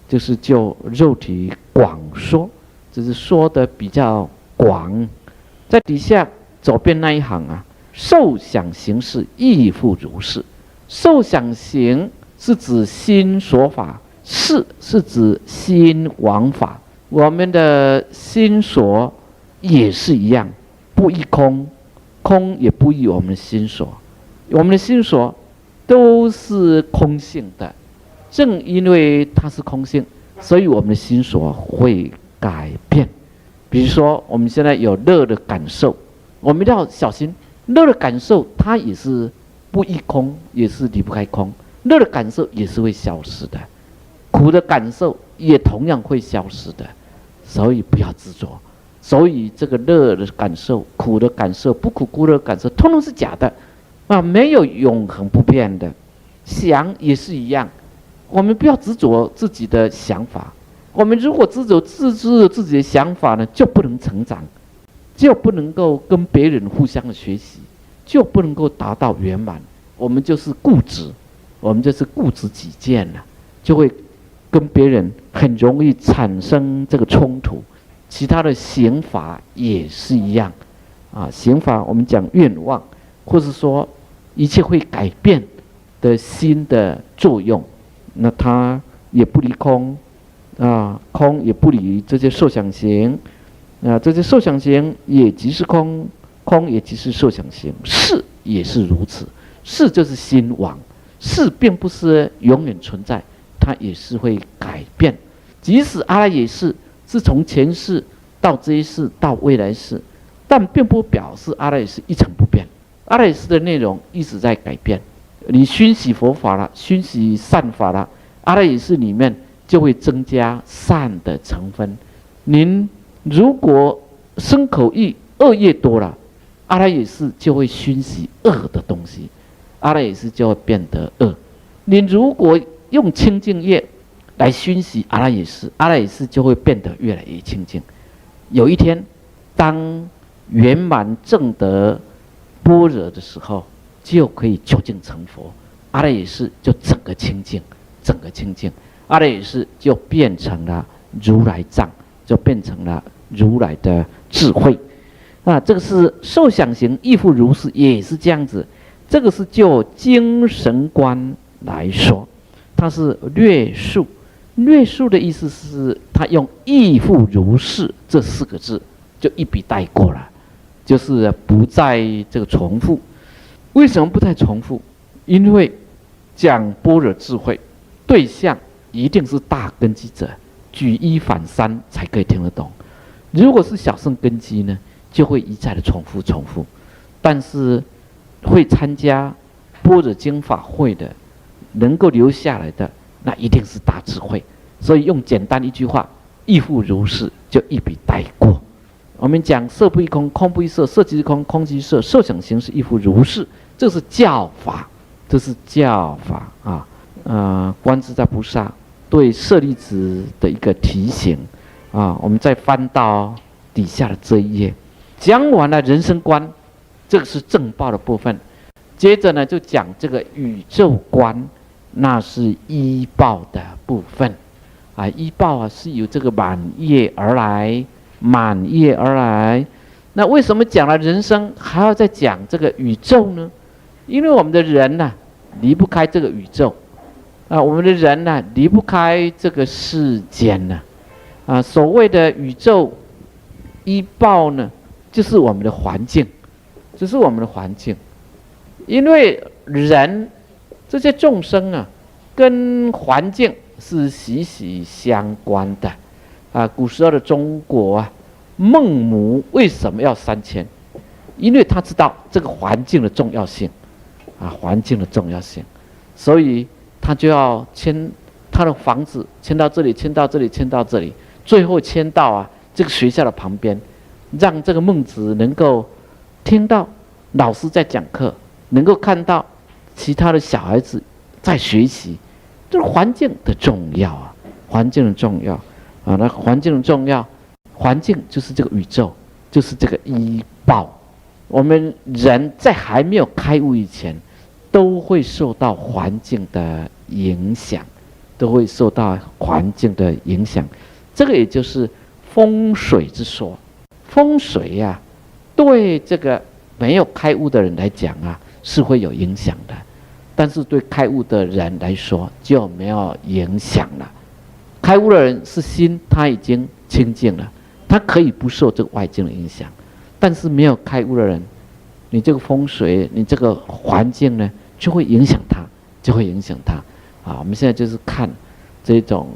就是就肉体广说，只是说的比较广。在底下左边那一行受想行识亦复如是。受想行是指心所法，识是指心王法。我们的心所也是一样，不异空，空也不异我们的心所。我们的心所都是空性的，正因为它是空性，所以我们的心所会改变。比如说我们现在有乐的感受，我们要小心，乐的感受它也是不异空，也是离不开空，乐的感受也是会消失的，苦的感受也同样会消失的，所以不要执着。所以这个乐的感受、苦的感受、不苦不乐的感受，通通是假的没有永恒不变的。想也是一样，我们不要执着自己的想法。我们如果执着自己的想法呢，就不能成长，就不能够跟别人互相的学习，就不能够达到圆满。我们就是固执，我们就是固执己见了，就会跟别人很容易产生这个冲突。其他的刑法也是一样刑法我们讲愿望，或是说一切会改变的心的作用，那它也不离空空也不离这些受想行这些受想行也即是空，空也即是受想行，识也是如此。识就是心王，识并不是永远存在，它也是会改变。即使阿赖耶识是从前世到这一世到未来世，但并不表示阿赖耶识一成不变，阿赖耶识的内容一直在改变。你熏习佛法了，熏习善法了，阿赖耶识里面就会增加善的成分。您如果身口意恶业多了，阿赖耶识就会熏习恶的东西，阿赖耶识就会变得恶。你如果用清净业来熏习阿赖耶识，阿赖耶识就会变得越来越清净。有一天，当圆满证得般若的时候，就可以究竟成佛。阿赖耶识就整个清净，整个清净，阿赖耶识就变成了如来藏，就变成了如来的智慧。这个是受想行亦复如是，也是这样子。这个是就精神观来说，它是略述。略述的意思是，他用亦复如是这4个字就一笔带过了，就是不再这个重复。为什么不再重复？因为讲般若智慧对象一定是大根基者，举一反三才可以听得懂。如果是小乘根基呢，就会一再的重复。但是会参加般若经法会的，能够留下来的，那一定是大智慧。所以用简单一句话，亦复如是，就一笔带过。我们讲色不异空，空不异色，色即是空，空即是色，受想行识亦复如是，这是教法，这是教法观自在菩萨对舍利子的一个提醒我们再翻到底下的这一页，讲完了人生观，这个是正报的部分。接着呢，就讲这个宇宙观，那是依报的部分。依报是由这个满业而来，满业而来。那为什么讲了人生，还要再讲这个宇宙呢？因为我们的人呢，离不开这个宇宙。我们的人呢，离不开这个世间呢。所谓的宇宙依报呢，就是我们的环境，就是我们的环境。因为人这些众生啊，跟环境是息息相关的。古时候的中国啊，孟母为什么要3000？因为他知道这个环境的重要性，环境的重要性，所以他就要迁他的房子，迁到这里，迁到这里，迁到这里，最后迁到这个学校的旁边，让这个孟子能够听到老师在讲课，能够看到其他的小孩子在学习，这是环境的重要环境的重要那环境的重要，环境就是这个宇宙，就是这个依报。我们人在还没有开悟以前，都会受到环境的影响，都会受到环境的影响。这个也就是风水之说。风水对这个没有开悟的人来讲是会有影响的，但是对开悟的人来说就没有影响了。开悟的人是心他已经清净了，他可以不受这个外境的影响。但是没有开悟的人，你这个风水，你这个环境呢，就会影响他，就会影响他。我们现在就是看这种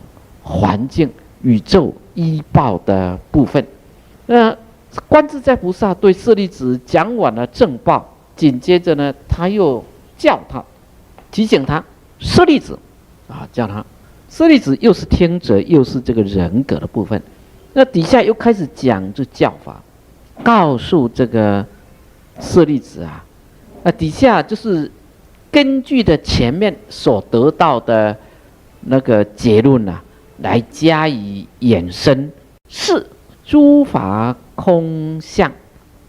环境、宇宙依报的部分。观自在菩萨对舍利子讲完了正报，紧接着呢，他又叫他，提醒他，舍利子叫他，舍利子又是听者，又是这个人格的部分。那底下又开始讲这教法，告诉这个舍利子底下就是根据的前面所得到的那个结论来加以衍生，是诸法空相，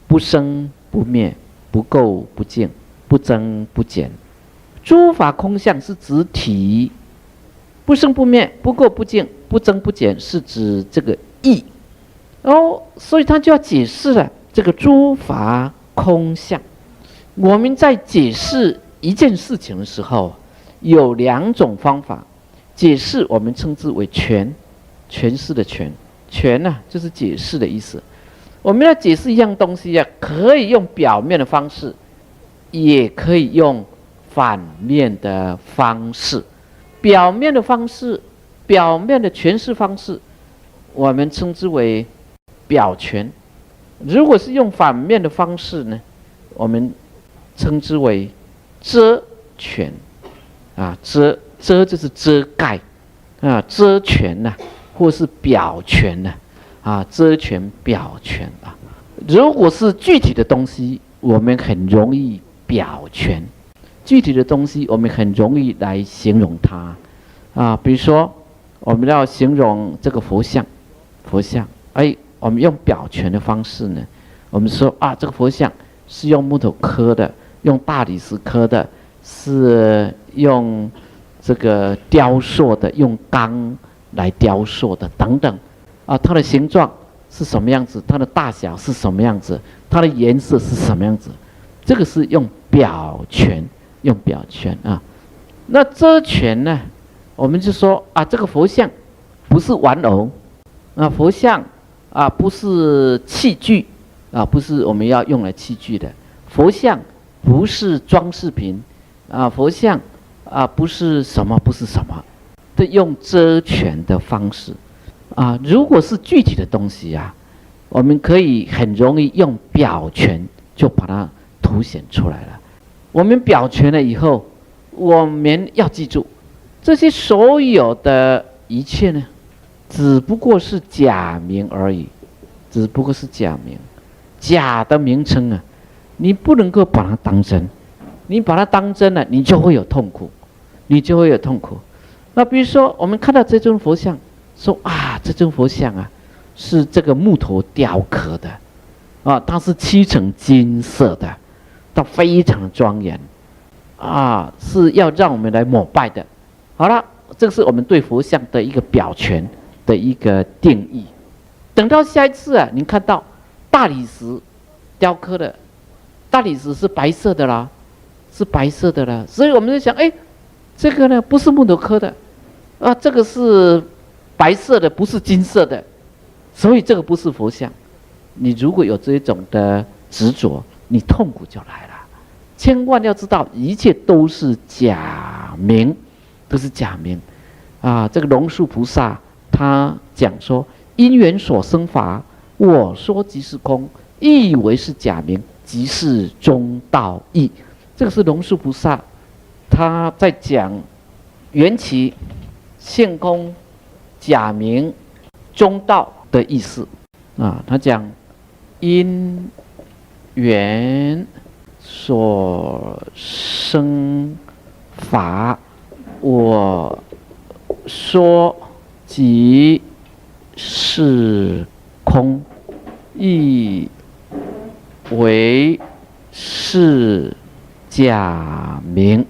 不生不灭，不垢不净，不增不减。诸法空相是指体，不生不灭，不垢不净，不增不减是指这个义。所以他就要解释了这个诸法空相。我们在解释一件事情的时候，有2种方法解释，我们称之为诠释的诠就是解释的意思。我们要解释一样东西可以用表面的方式，也可以用反面的方式。表面的方式，表面的诠释方式，我们称之为表诠。如果是用反面的方式呢，我们称之为遮诠。遮就是遮盖遮诠或是表诠遮诠表诠如果是具体的东西，我们很容易表诠。具体的东西我们很容易来形容它比如说我们要形容这个佛像，我们用表诠的方式呢，我们说这个佛像是用木头刻的，用大理石刻的，是用这个雕塑的，用钢来雕塑的等等它的形状是什么样子，它的大小是什么样子，它的颜色是什么样子，这个是用表诠。那遮诠呢，我们就说这个佛像不是玩偶佛像不是器具不是我们要用来器具的。佛像不是装饰品佛像不是什么的，用遮诠的方式如果是具体的东西我们可以很容易用表诠就把它凸显出来了。我们表诠了以后，我们要记住，这些所有的一切呢，只不过是假名而已，只不过是假名，假的名称你不能够把它当真。你把它当真了，你就会有痛苦，那比如说我们看到这尊佛像，说这尊佛像是这个木头雕刻的啊，它是漆成金色的，它非常的庄严啊，是要让我们来膜拜的。好了，这个是我们对佛像的一个表权的一个定义。等到下一次啊，您看到大理石雕刻的，大理石是白色的啦，是白色的啦，所以我们就想，哎，这个呢不是木头刻的啊，这个是白色的，不是金色的，所以这个不是佛像。你如果有这种的执着，你痛苦就来了。千万要知道，一切都是假名，都是假名啊。这个龙树菩萨他讲说，因缘所生法，我说即是空，亦以为是假名，即是中道义。这个是龙树菩萨他在讲缘起、现空、假名、中道的意思啊。他讲因缘所生法，我说即是空，亦为是假名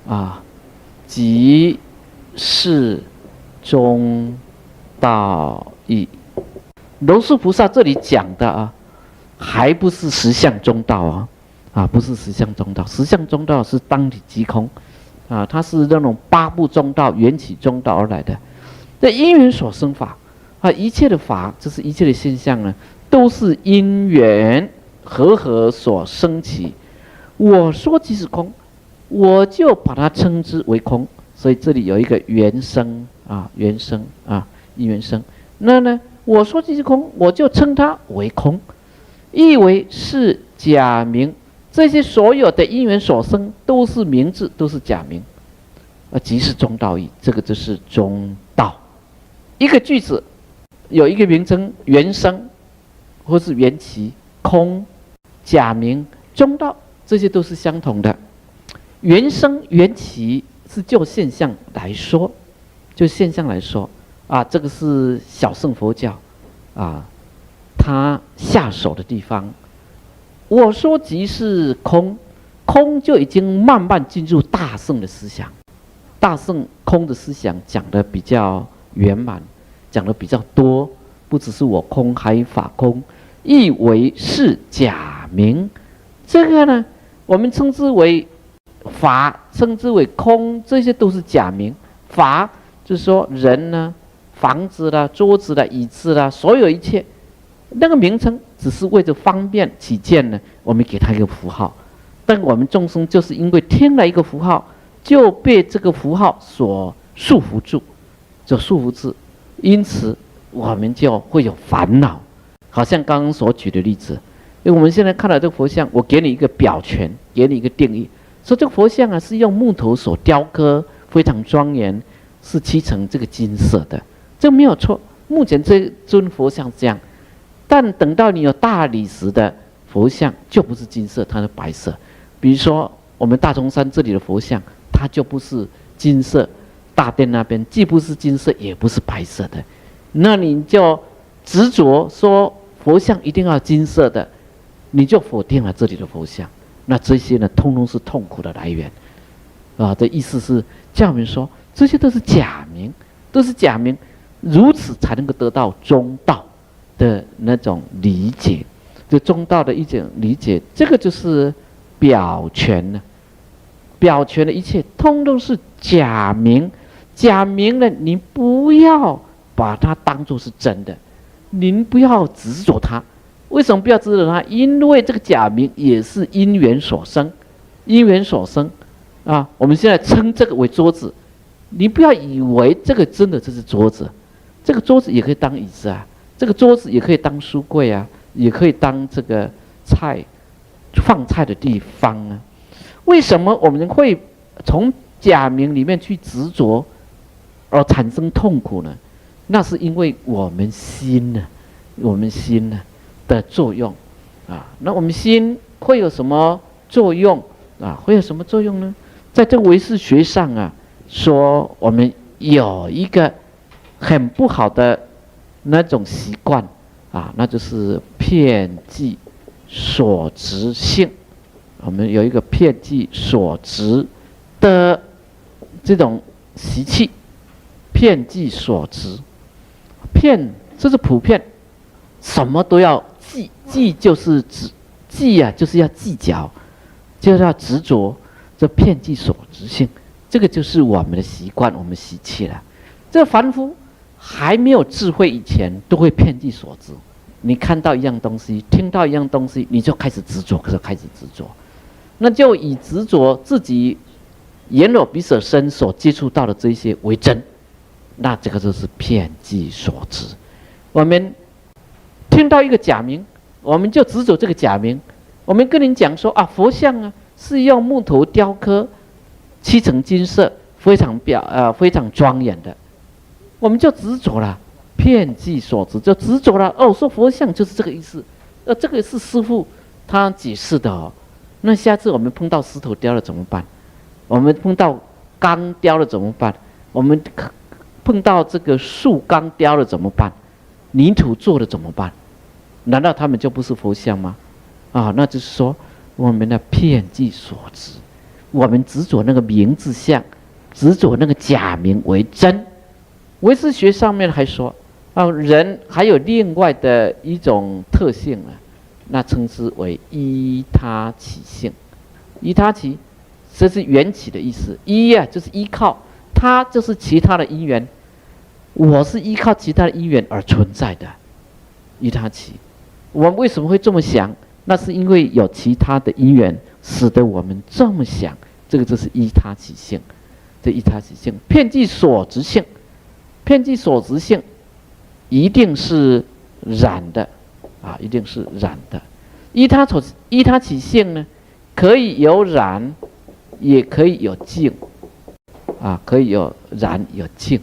啊，即是中道义。龙树菩萨这里讲的啊，还不是实相中道啊，不是实相中道，实相中道是当体即空啊，它是那种八部中道、缘起中道而来的。这因缘所生法啊，一切的法，这是一切的现象呢，都是因缘和所生起。我说即是空，我就把它称之为空，所以这里有一个缘生啊，缘生啊，因缘生。那呢，我说即是空，我就称它为空，意为是假名。这些所有的因缘所生都是名字，都是假名，即是中道义。这个就是中道。一个句子有一个名称，缘生或是缘起、空、假名、中道，这些都是相同的。缘生缘起是就现象来说，就现象来说啊，这个是小乘佛教啊，他下手的地方。我说即是空，空就已经慢慢进入大乘的思想，大乘空的思想讲的比较圆满，讲的比较多，不只是我空，还有法空，亦为是假名。这个呢，我们称之为法，称之为空，这些都是假名。法就是说人呢、房子啦、桌子啦、椅子啦，所有一切，那个名称只是为了方便起见呢，我们给它一个符号。但我们众生就是因为听了一个符号，就被这个符号所束缚住，就束缚住，因此我们就会有烦恼。好像刚刚所举的例子，因为我们现在看到这个佛像，我给你一个表权，给你一个定义，说这个佛像啊是用木头所雕刻，非常庄严，是漆成这个金色的，这没有错。目前这尊佛像是这样，但等到你有大理石的佛像，就不是金色，它是白色。比如说我们大钟山这里的佛像，它就不是金色，大殿那边既不是金色，也不是白色的。那你就执着说佛像一定要金色的，你就否定了这里的佛像。那这些呢，通通是痛苦的来源啊！的意思是叫我们说，这些都是假名，都是假名，如此才能够得到中道的那种理解，就中道的一种理解。这个就是表权呢，表权的一切通通是假名。假名呢，你不要把它当作是真的，您不要执着它。为什么不要执着它？因为这个假名也是因缘所生，因缘所生啊。我们现在称这个为桌子，你不要以为这个真的这是桌子，这个桌子也可以当椅子啊，这个桌子也可以当书柜啊，也可以当这个菜放菜的地方啊。为什么我们会从假名里面去执着而产生痛苦呢？那是因为我们心呢，我们心呢的作用啊。那我们心会有什么作用啊？会有什么作用呢？在这个唯识学上啊，说我们有一个很不好的那种习惯啊，那就是遍计所执性。我们有一个遍计所执的这种习气，遍计所执，遍这是普遍，什么都要计，计就是计啊，就是要计较，就是要执着，这遍计所执性，这个就是我们的习惯，我们习气了。这凡夫还没有智慧以前，都会遍计所执。你看到一样东西，听到一样东西，你就开始执着，开始执着，那就以执着自己眼耳鼻舌身所接触到的这些为真，那这个就是遍计所执。我们听到一个假名，我们就执着这个假名。我们跟人讲说啊，佛像啊是用木头雕刻，7层金色，非常庄严的，我们就执着了。遍计所执，就执着了。哦，说佛像就是这个意思。这个是师父他解释的哦。那下次我们碰到石头雕了怎么办？我们碰到钢雕了怎么办？我们碰到这个树钢雕了怎么办？泥土做的怎么办？难道他们就不是佛像吗？啊，那就是说我们的遍计所执，我们执着那个名字像，执着那个假名为真。唯识学上面还说。人还有另外的一种特性啊，那称之为依他起性。依他起，这是缘起的意思。依啊，就是依靠；他就是其他的因缘。我是依靠其他的因缘而存在的。依他起，我们为什么会这么想？那是因为有其他的因缘，使得我们这么想。这个就是依他起性。这依他起性，遍计所执性，遍计所执性。一定是染的啊，一定是染的。依他起性呢，可以有染，也可以有净啊，可以有染有净。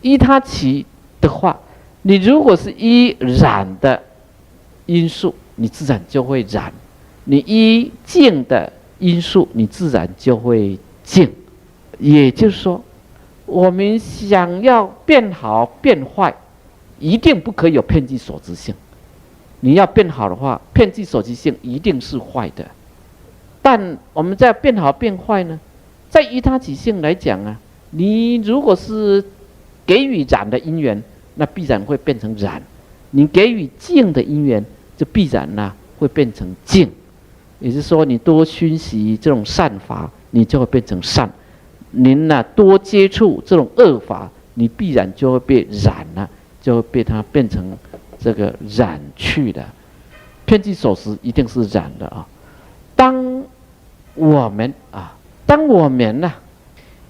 依他起的话，你如果是依染的因素，你自然就会染；你依净的因素，你自然就会净。也就是说，我们想要变好变坏，一定不可以有遍计所执性。你要变好的话，遍计所执性一定是坏的。但我们在变好变坏呢，在依他起性来讲啊，你如果是给予染的因缘，那必然会变成染；你给予净的因缘，就必然会变成净。也就是说，你多熏习这种善法，你就会变成善；您多接触这种恶法，你必然就会被染了。就被它变成这个染去的，遍计所执一定是染的啊。当我们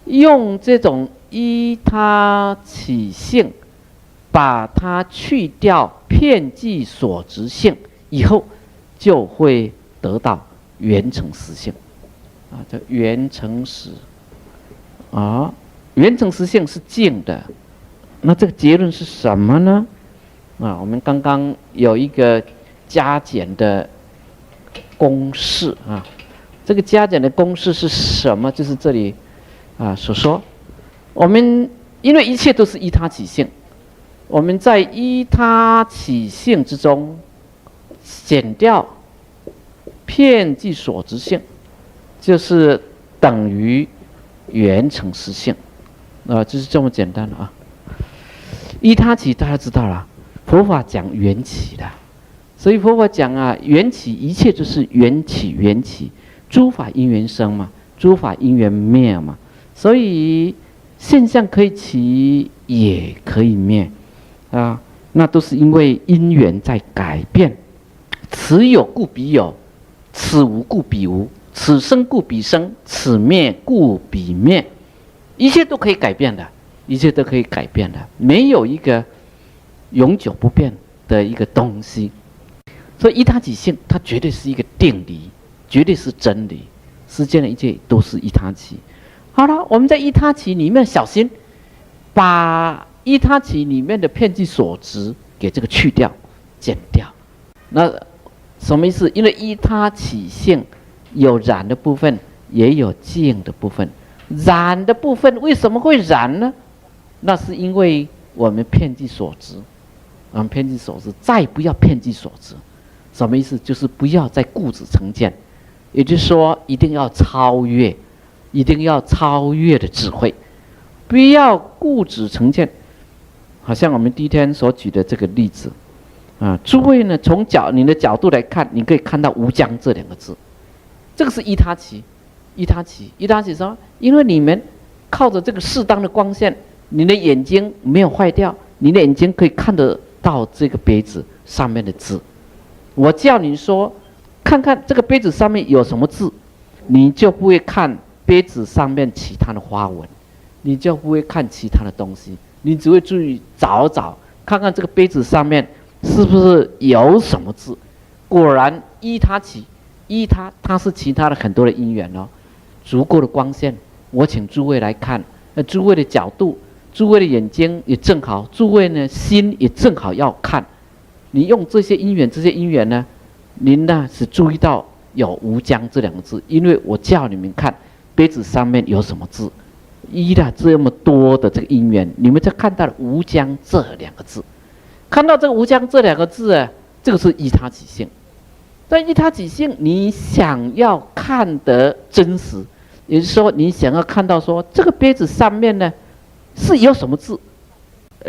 用这种依他起性，把它去掉遍计所执性以后，就会得到圆成实性啊，叫圆成实啊。圆成实性是净的。那这个结论是什么呢？我们刚刚有一个加减的公式啊，这个加减的公式是什么？就是这里所说，我们因为一切都是依他起性，我们在依他起性之中减掉遍计所执性，就是等于圆成实性就是这么简单的啊。依他起大家知道了，佛法讲缘起的，所以佛法讲缘起，一切就是缘起，诸法因缘生嘛，诸法因缘灭嘛，所以现象可以起，也可以灭那都是因为因缘在改变。此有故彼有，此无故彼无，此生故彼生，此灭故彼灭，一切都可以改变的。一切都可以改变的，没有一个永久不变的一个东西。所以依他起性，它绝对是一个定理，绝对是真理。世间的一切都是依他起。好了，我们在依他起里面小心，把依他起里面的遍计所执给这个去掉、减掉。那什么意思？因为依他起性有染的部分，也有净的部分。染的部分为什么会染呢？那是因为我们遍计所执，偏计所知，再不要偏计所知。什么意思？就是不要再固执成见，也就是说，一定要超越，一定要超越的智慧，不要固执成见。好像我们第一天所举的这个例子，诸位呢，从你的角度来看，你可以看到无疆这两个字，这个是依他起，依他起，依他起说，因为你们靠着这个适当的光线，你的眼睛没有坏掉，你的眼睛可以看得到这个杯子上面的字。我叫你说，看看这个杯子上面有什么字，你就不会看杯子上面其他的花纹，你就不会看其他的东西，你只会注意找看看这个杯子上面是不是有什么字。果然依他起，依它是其他的很多的因缘哦。足够的光线，我请诸位来看，诸位的角度，诸位的眼睛也正好，诸位呢心也正好要看。你用这些因缘呢，您呢是注意到有无疆这两个字，因为我叫你们看杯子上面有什么字，依了这么多的这个因缘，你们就看到了无疆这两个字。看到这个无疆这两个字啊，这个是依他起性。但依他起性，你想要看得真实，也就是说，你想要看到说这个杯子上面呢是有什么字，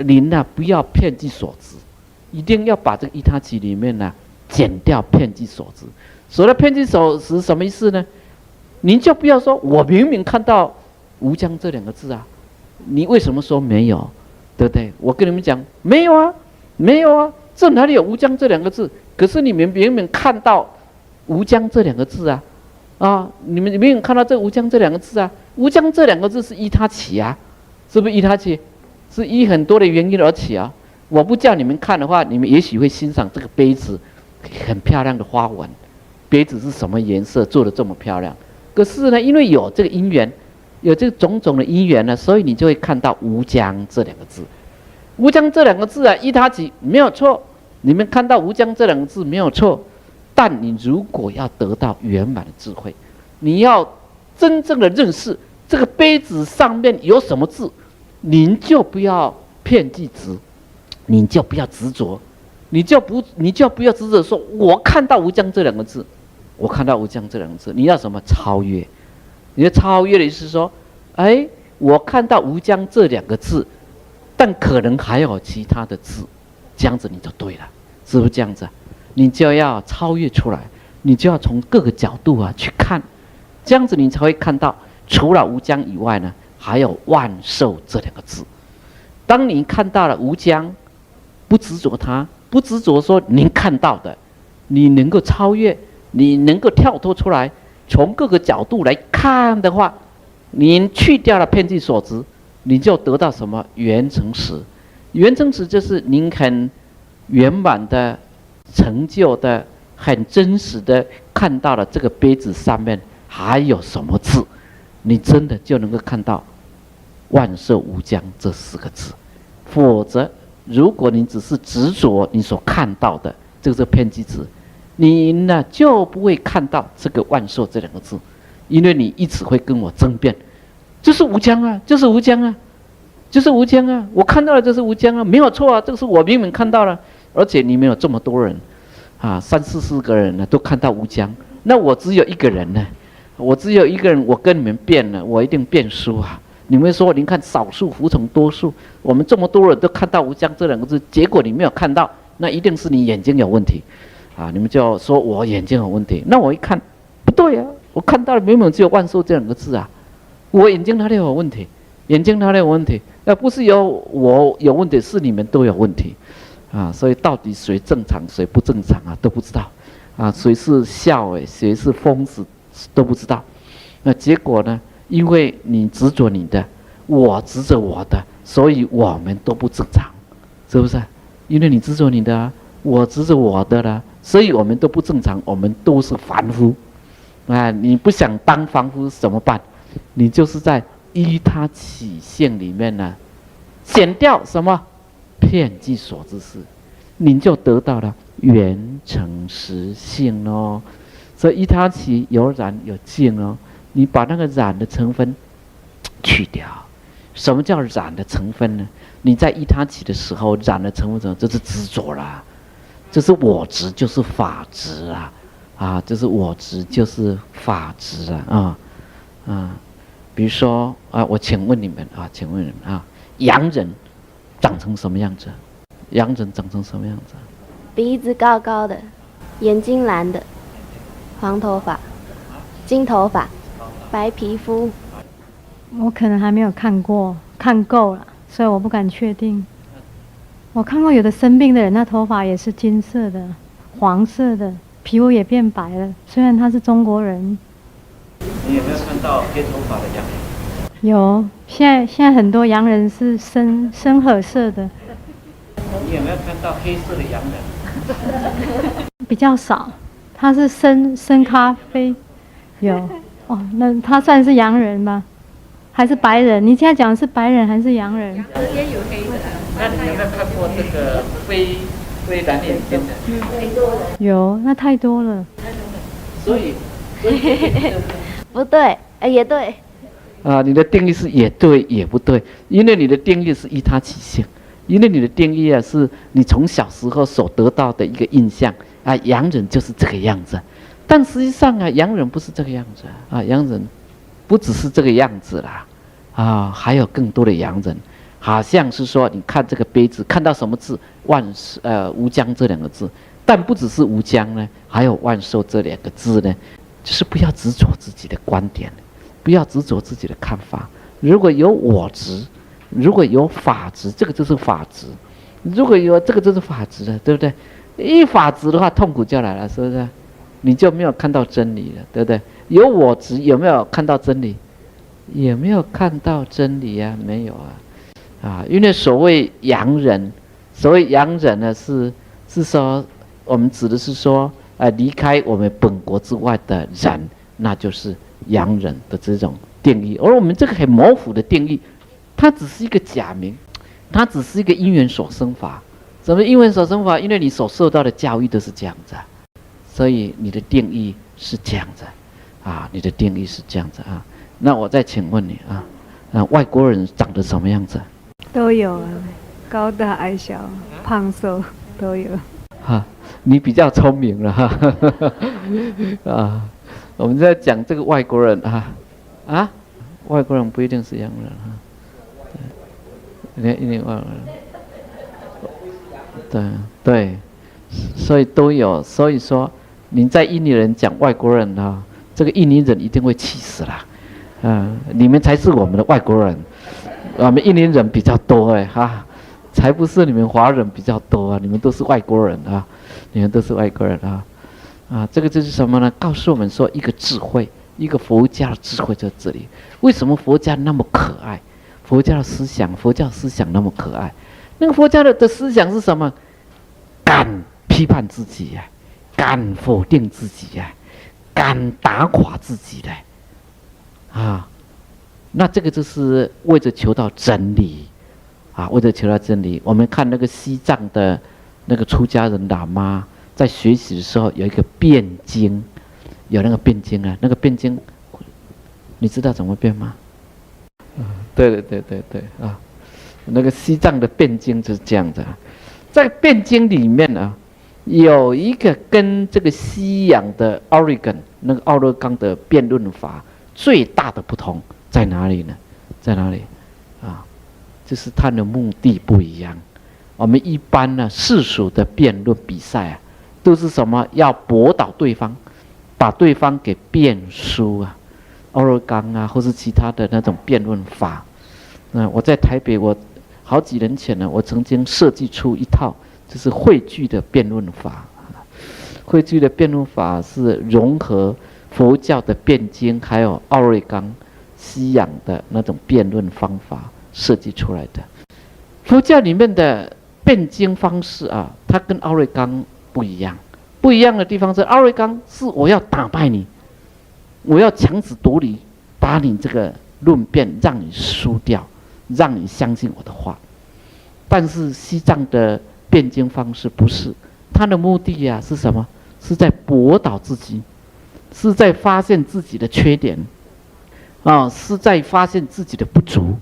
您呢不要偏计所知。一定要把这个依他起里面呢减掉偏计所知。所谓的偏计所知什么意思呢？您就不要说我明明看到无疆这两个字啊，你为什么说没有？对不对？我跟你们讲，没有啊，没有啊，这哪里有无疆这两个字？可是你们明明看到无疆这两个字啊，你们明明看到这无疆这两个字啊，无疆这两个字是依他起啊，是不是依他起？是依很多的原因而起啊。我不叫你们看的话，你们也许会欣赏这个杯子很漂亮的花纹，杯子是什么颜色，做得这么漂亮。可是呢，因为有这个因缘，有这个种种的因缘呢，所以你就会看到无疆这两个字。无疆这两个字啊，依他起没有错，你们看到无疆这两个字没有错。但你如果要得到圆满的智慧，你要真正的认识这个杯子上面有什么字，您就不要偏计执。你就不要执着，你就不要执着说，我看到无疆这两个字，我看到无疆这两个字，你要什么超越？你的超越的意思是说，我看到无疆这两个字，但可能还有其他的字，这样子你就对了，是不是这样子？你就要超越出来，你就要从各个角度去看，这样子你才会看到，除了无疆以外呢，还有万寿这两个字。当你看到了无疆，不执着它，不执着说您看到的，你能够超越，你能够跳脱出来，从各个角度来看的话，您去掉了偏计所知，你就得到什么圆成实。圆成实就是您很圆满的成就的，很真实的看到了这个杯子上面还有什么字，你真的就能够看到万寿无疆这4个字。否则如果你只是执着你所看到的，这个是偏计执，你呢就不会看到这个万寿这两个字，因为你一直会跟我争辩，就是无疆啊，就是无疆啊，就是无疆啊，我看到了就是无疆啊，没有错啊，这个是我明明看到了，而且你们有这么多人3、4个人呢都看到无疆，那我只有一个人呢，我只有一个人，我跟你们辩了，我一定辩输啊。你们说，您看少数服从多数，我们这么多人都看到无疆这两个字，结果你没有看到，那一定是你眼睛有问题你们就说我眼睛有问题。那我一看不对啊，我看到了明明只有万寿这两个字啊，我眼睛哪里有问题？眼睛哪里有问题？不是有我有问题，是你们都有问题所以到底谁正常谁不正常都不知道谁是笑谁是疯子都不知道。那结果呢？因为你执着你的，我执着我的，所以我们都不正常，是不是？因为你执着你的我执着我的了，所以我们都不正常，我们都是凡夫你不想当凡夫怎么办？你就是在依他起性里面呢，减掉什么偏计所知事，你就得到了圆成实性哦。所以依他起有染有净哦。你把那个染的成分去掉，什么叫染的成分呢？你在依他起的时候，染的成分什么？这是执着啦，这是我执，就是法执啊，这是我执，就是法执比如说我请问你们洋人长成什么样子？洋人长成什么样子？鼻子高高的，眼睛蓝的，黄头发，金头发，白皮肤。我可能还没有看够了，所以我不敢确定。我看过有的生病的人，那头发也是金色的、黄色的，皮肤也变白了。虽然他是中国人。你有没有看到黑头发的洋人？有，现在很多洋人是深褐色的。你有没有看到黑色的洋人？比较少，他是深咖啡。有那他算是洋人吧？还是白人？你现在讲的是白人还是洋人？也有黑的。那你有没有看过这个非蓝眼睛的？有，那太多了。所以不对，也对。你的定义是也对也不对，因为你的定义是依他起性，因为你的定义是你从小时候所得到的一个印象洋人就是这个样子，但实际上洋人不是这个样子洋人不只是这个样子啦还有更多的洋人，好像是说你看这个杯子看到什么字无疆这两个字，但不只是无疆呢，还有万寿这两个字呢，就是不要执着自己的观点，不要执着自己的看法。如果有我执，如果有法执，这个就是法执；如果有这个就是法执了，对不对？一法执的话，痛苦就来了，是不是？你就没有看到真理了，对不对？有我执，有没有看到真理？也没有看到真理没有因为所谓洋人呢，是说我们指的是说离开我们本国之外的人，那就是洋人的这种定义。而我们这个很模糊的定义，它只是一个假名，它只是一个因缘所生法。什么因缘所生法？因为你所受到的教育都是这样子所以你的定义是这样子你的定义是这样子那我再请问你外国人长得什么样子？都有高大矮小、胖瘦都有。你比较聪明了我们在讲这个外国人外国人不一定是洋人一定外国人，对，所以都有。所以说你在印尼人讲外国人这个印尼人一定会气死了你们才是我们的外国人，我们印尼人比较多才不是你们华人比较多你们都是外国人你们都是外国人这个就是什么呢？告诉我们说一个智慧，一个佛家的智慧在这里。为什么佛家那么可爱？佛教思想那么可爱。那个佛教的思想是什么？敢批判自己敢否定自己敢打垮自己的那这个就是为着求到真理为着求到真理。我们看那个西藏的那个出家人喇嘛在学习的时候，有一个辩经，有那个辩经那个辩经你知道怎么辩吗？对那个西藏的辩经就是这样子在辩经里面有一个跟这个西洋的 Oregon 那个奥勒冈的辩论法最大的不同在哪里呢？在哪里就是它的目的不一样。我们一般世俗的辩论比赛都是什么？要驳倒对方，把对方给辩输奥勒冈或是其他的那种辩论法。我在台北，我好几年前我曾经设计出一套就是汇聚的辩论法。汇聚的辩论法是融合佛教的辩经，还有奥勒冈西洋的那种辩论方法设计出来的。佛教里面的辩经方式它跟奥勒冈不一样。不一样的地方是，奥勒冈是我要打败你，我要强词夺理，把你这个论辩让你输掉，让你相信我的话。但是西藏的辩经方式不是，它的目的是什么？是在驳倒自己，是在发现自己的缺点是在发现自己的不足，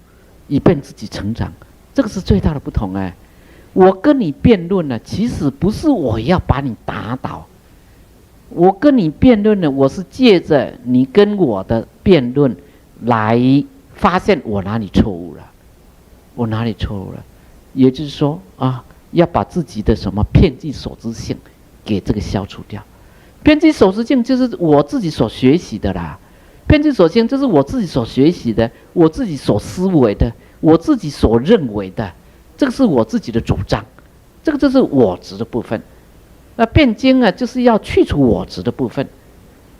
以便自己成长，这个是最大的不同哎。我跟你辩论呢，其实不是我要把你打倒，我跟你辩论呢，我是借着你跟我的辩论来发现我哪里错误了，我哪里错误了，也就是说啊，要把自己的什么偏激所知性给这个消除掉。偏激所知性就是我自己所学习的啦，偏激所知性就是我自己所学习的，我自己所思维的，我自己所认为的，这个是我自己的主张，这个就是我执的部分。那辩经啊，就是要去除我执的部分，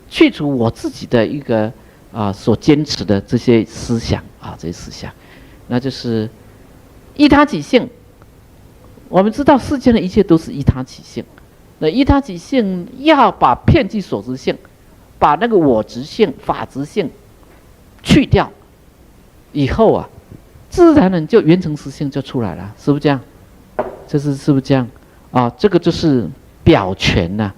去除我自己的一个所坚持的这些思想啊，这些思想，那就是依他起性。我们知道世间的一切都是依他起性，那依他起性要把遍计所知性，把那个我执性、法执性去掉以后啊，自然人就圆成实性就出来了，是不是这样？是不是这样啊？这个就是表权呐。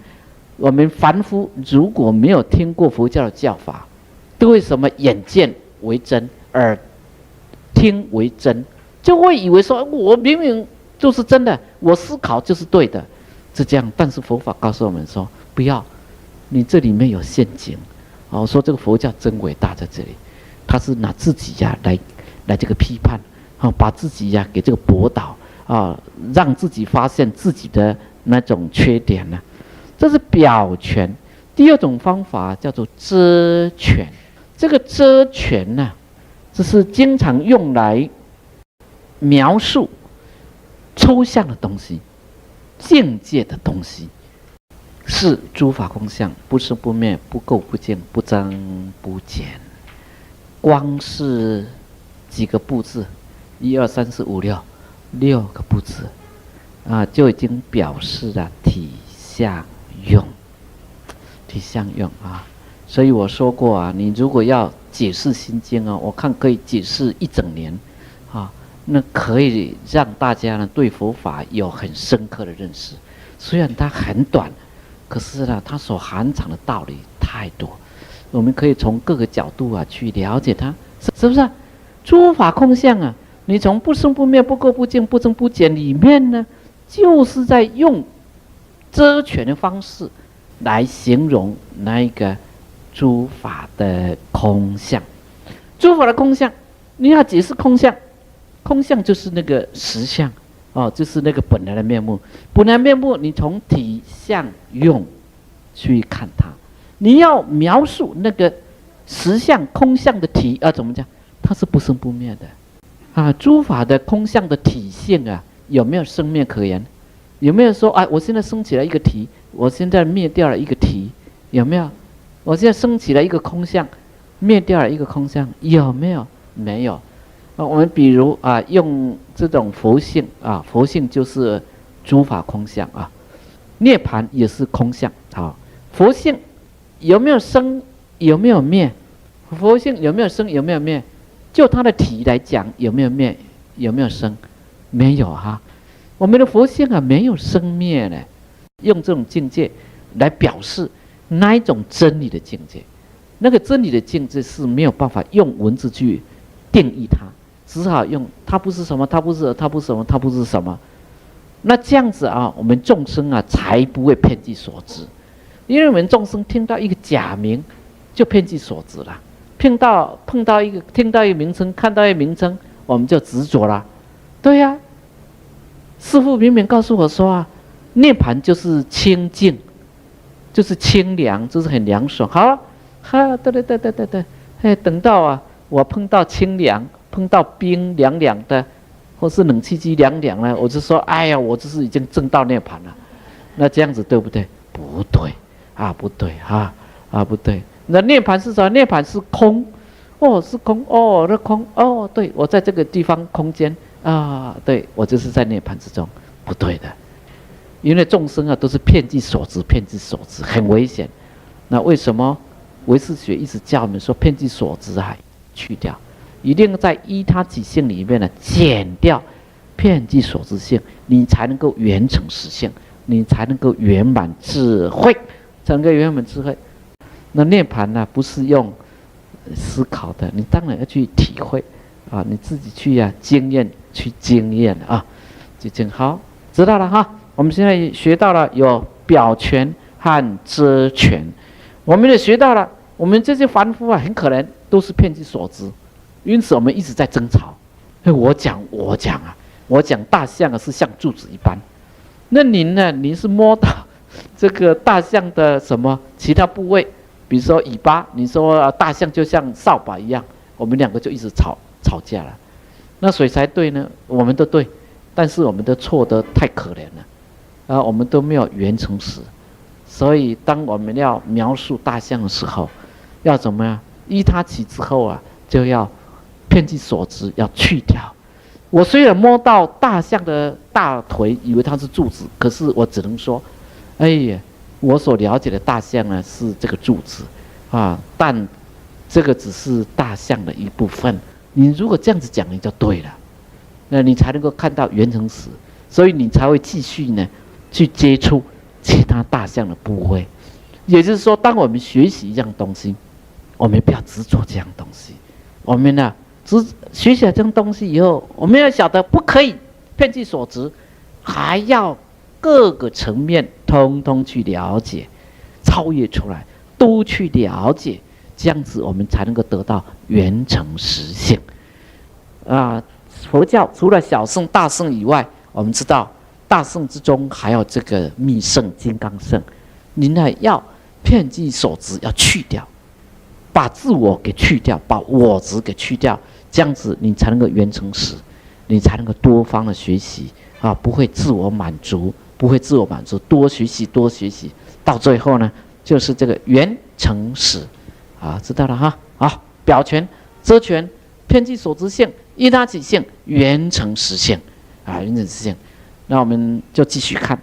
我们凡夫如果没有听过佛教的教法，都会什么眼见为真，耳听为真，就会以为说我明明就是真的，我思考就是对的，是这样。但是佛法告诉我们说，不要，你这里面有陷阱。我说这个佛教真伟大在这里，他是拿自己呀来这个批判，把自己呀给这个驳倒啊，让自己发现自己的那种缺点呢。这是表权。第二种方法叫做遮权。这个遮权呢，这是经常用来描述抽象的东西、境界的东西，是诸法空相，不生不灭，不垢不净，不增不减。光是几个不字，1、2、3、4、5、6个不字啊，就已经表示了体相用。体相用啊，所以我说过啊，你如果要解释心经啊，我看可以解释1整年啊，那可以让大家呢对佛法有很深刻的认识。虽然它很短，可是呢，它所含藏的道理太多，我们可以从各个角度啊去了解它，是不是？诸法空相啊，你从不生不灭、不垢不净、不增不减里面呢，就是在用遮权的方式来形容那一个诸法的空相。诸法的空相，你要解释空相，空相就是那个实相哦，就是那个本来的面目。本来面目，你从体相用去看它。你要描述那个实相空相的体怎么讲？它是不生不灭的啊。诸法的空相的体性啊，有没有生灭可言？有没有说我现在升起来一个体，我现在灭掉了一个体，有没有？我现在升起来一个空相，灭掉了一个空相，有没有？没有。我们比如用这种佛性佛性就是诸法空相啊，涅槃也是空相。好，佛性有没有生？有没有灭？佛性有没有生？有没有灭？就它的体来讲，有没有灭？有没有生？没有哈。我们的佛性没有生灭呢，用这种境界来表示那一种真理的境界。那个真理的境界是没有办法用文字去定义它，只好用它不是什么，它不是，它不是什么，它不是什么。那这样子我们众生才不会偏计所知。因为我们众生听到一个假名就偏计所知了，碰到一个听到一个名称，看到一个名称，我们就执着了。对呀，师父明明告诉我说涅槃就是清净，就是清凉，就是很凉爽。好，对，等到我碰到清凉，碰到冰凉凉的，或是冷气机凉凉了，我就说，哎呀，我就是已经证到涅槃了。那这样子对不对？不对不对不对。那涅槃是什么？涅槃是空，是空，那空，对，我在这个地方空间对，我就是在涅槃之中，不对的。因为众生都是遍计所知，遍计所知很危险。那为什么唯识学一直教我们说遍计所知去掉，一定在依他起性里面减掉遍计所知性，你才能够圆成实性，你才能够圆满智慧，才能够圆满智慧。那涅槃不是用思考的，你当然要去体会啊，你自己去经验啊，就这样好，知道了哈。我们现在学到了有表权和遮权，我们也学到了，我们这些凡夫很可能都是偏激所知，因此我们一直在争吵。我讲大象是像柱子一般，那您呢？您是摸到这个大象的什么其他部位？比如说尾巴，你说大象就像扫把一样，我们两个就一直吵架了。那谁才对呢？我们都对，但是我们都错得太可怜了，我们都没有缘成实。所以当我们要描述大象的时候，要怎么样？依他起之后就要偏激所知，要去掉。我虽然摸到大象的大腿，以为它是柱子，可是我只能说，哎呀，我所了解的大象呢是这个柱子但这个只是大象的一部分。你如果这样子讲，你就对了，那你才能够看到原成实，所以你才会继续呢去接触其他大象的部位。也就是说，当我们学习一样东西，我们不要执着这样东西，我们呢学习了这样东西以后，我们要晓得不可以偏激所执，还要各个层面通通去了解，超越出来，都去了解，这样子我们才能够得到圆成实性。佛教除了小圣、大圣以外，我们知道大圣之中还有这个密圣、金刚圣。您呢要偏激所执要去掉，把自我给去掉，把我执给去掉，这样子你才能够圆成实，你才能够多方的学习不会自我满足，多学习，到最后呢就是这个圆成实知道了哈。好，表权、遮权、偏激所知性、依他起性、圆成实性圆成实性。那我们就继续看。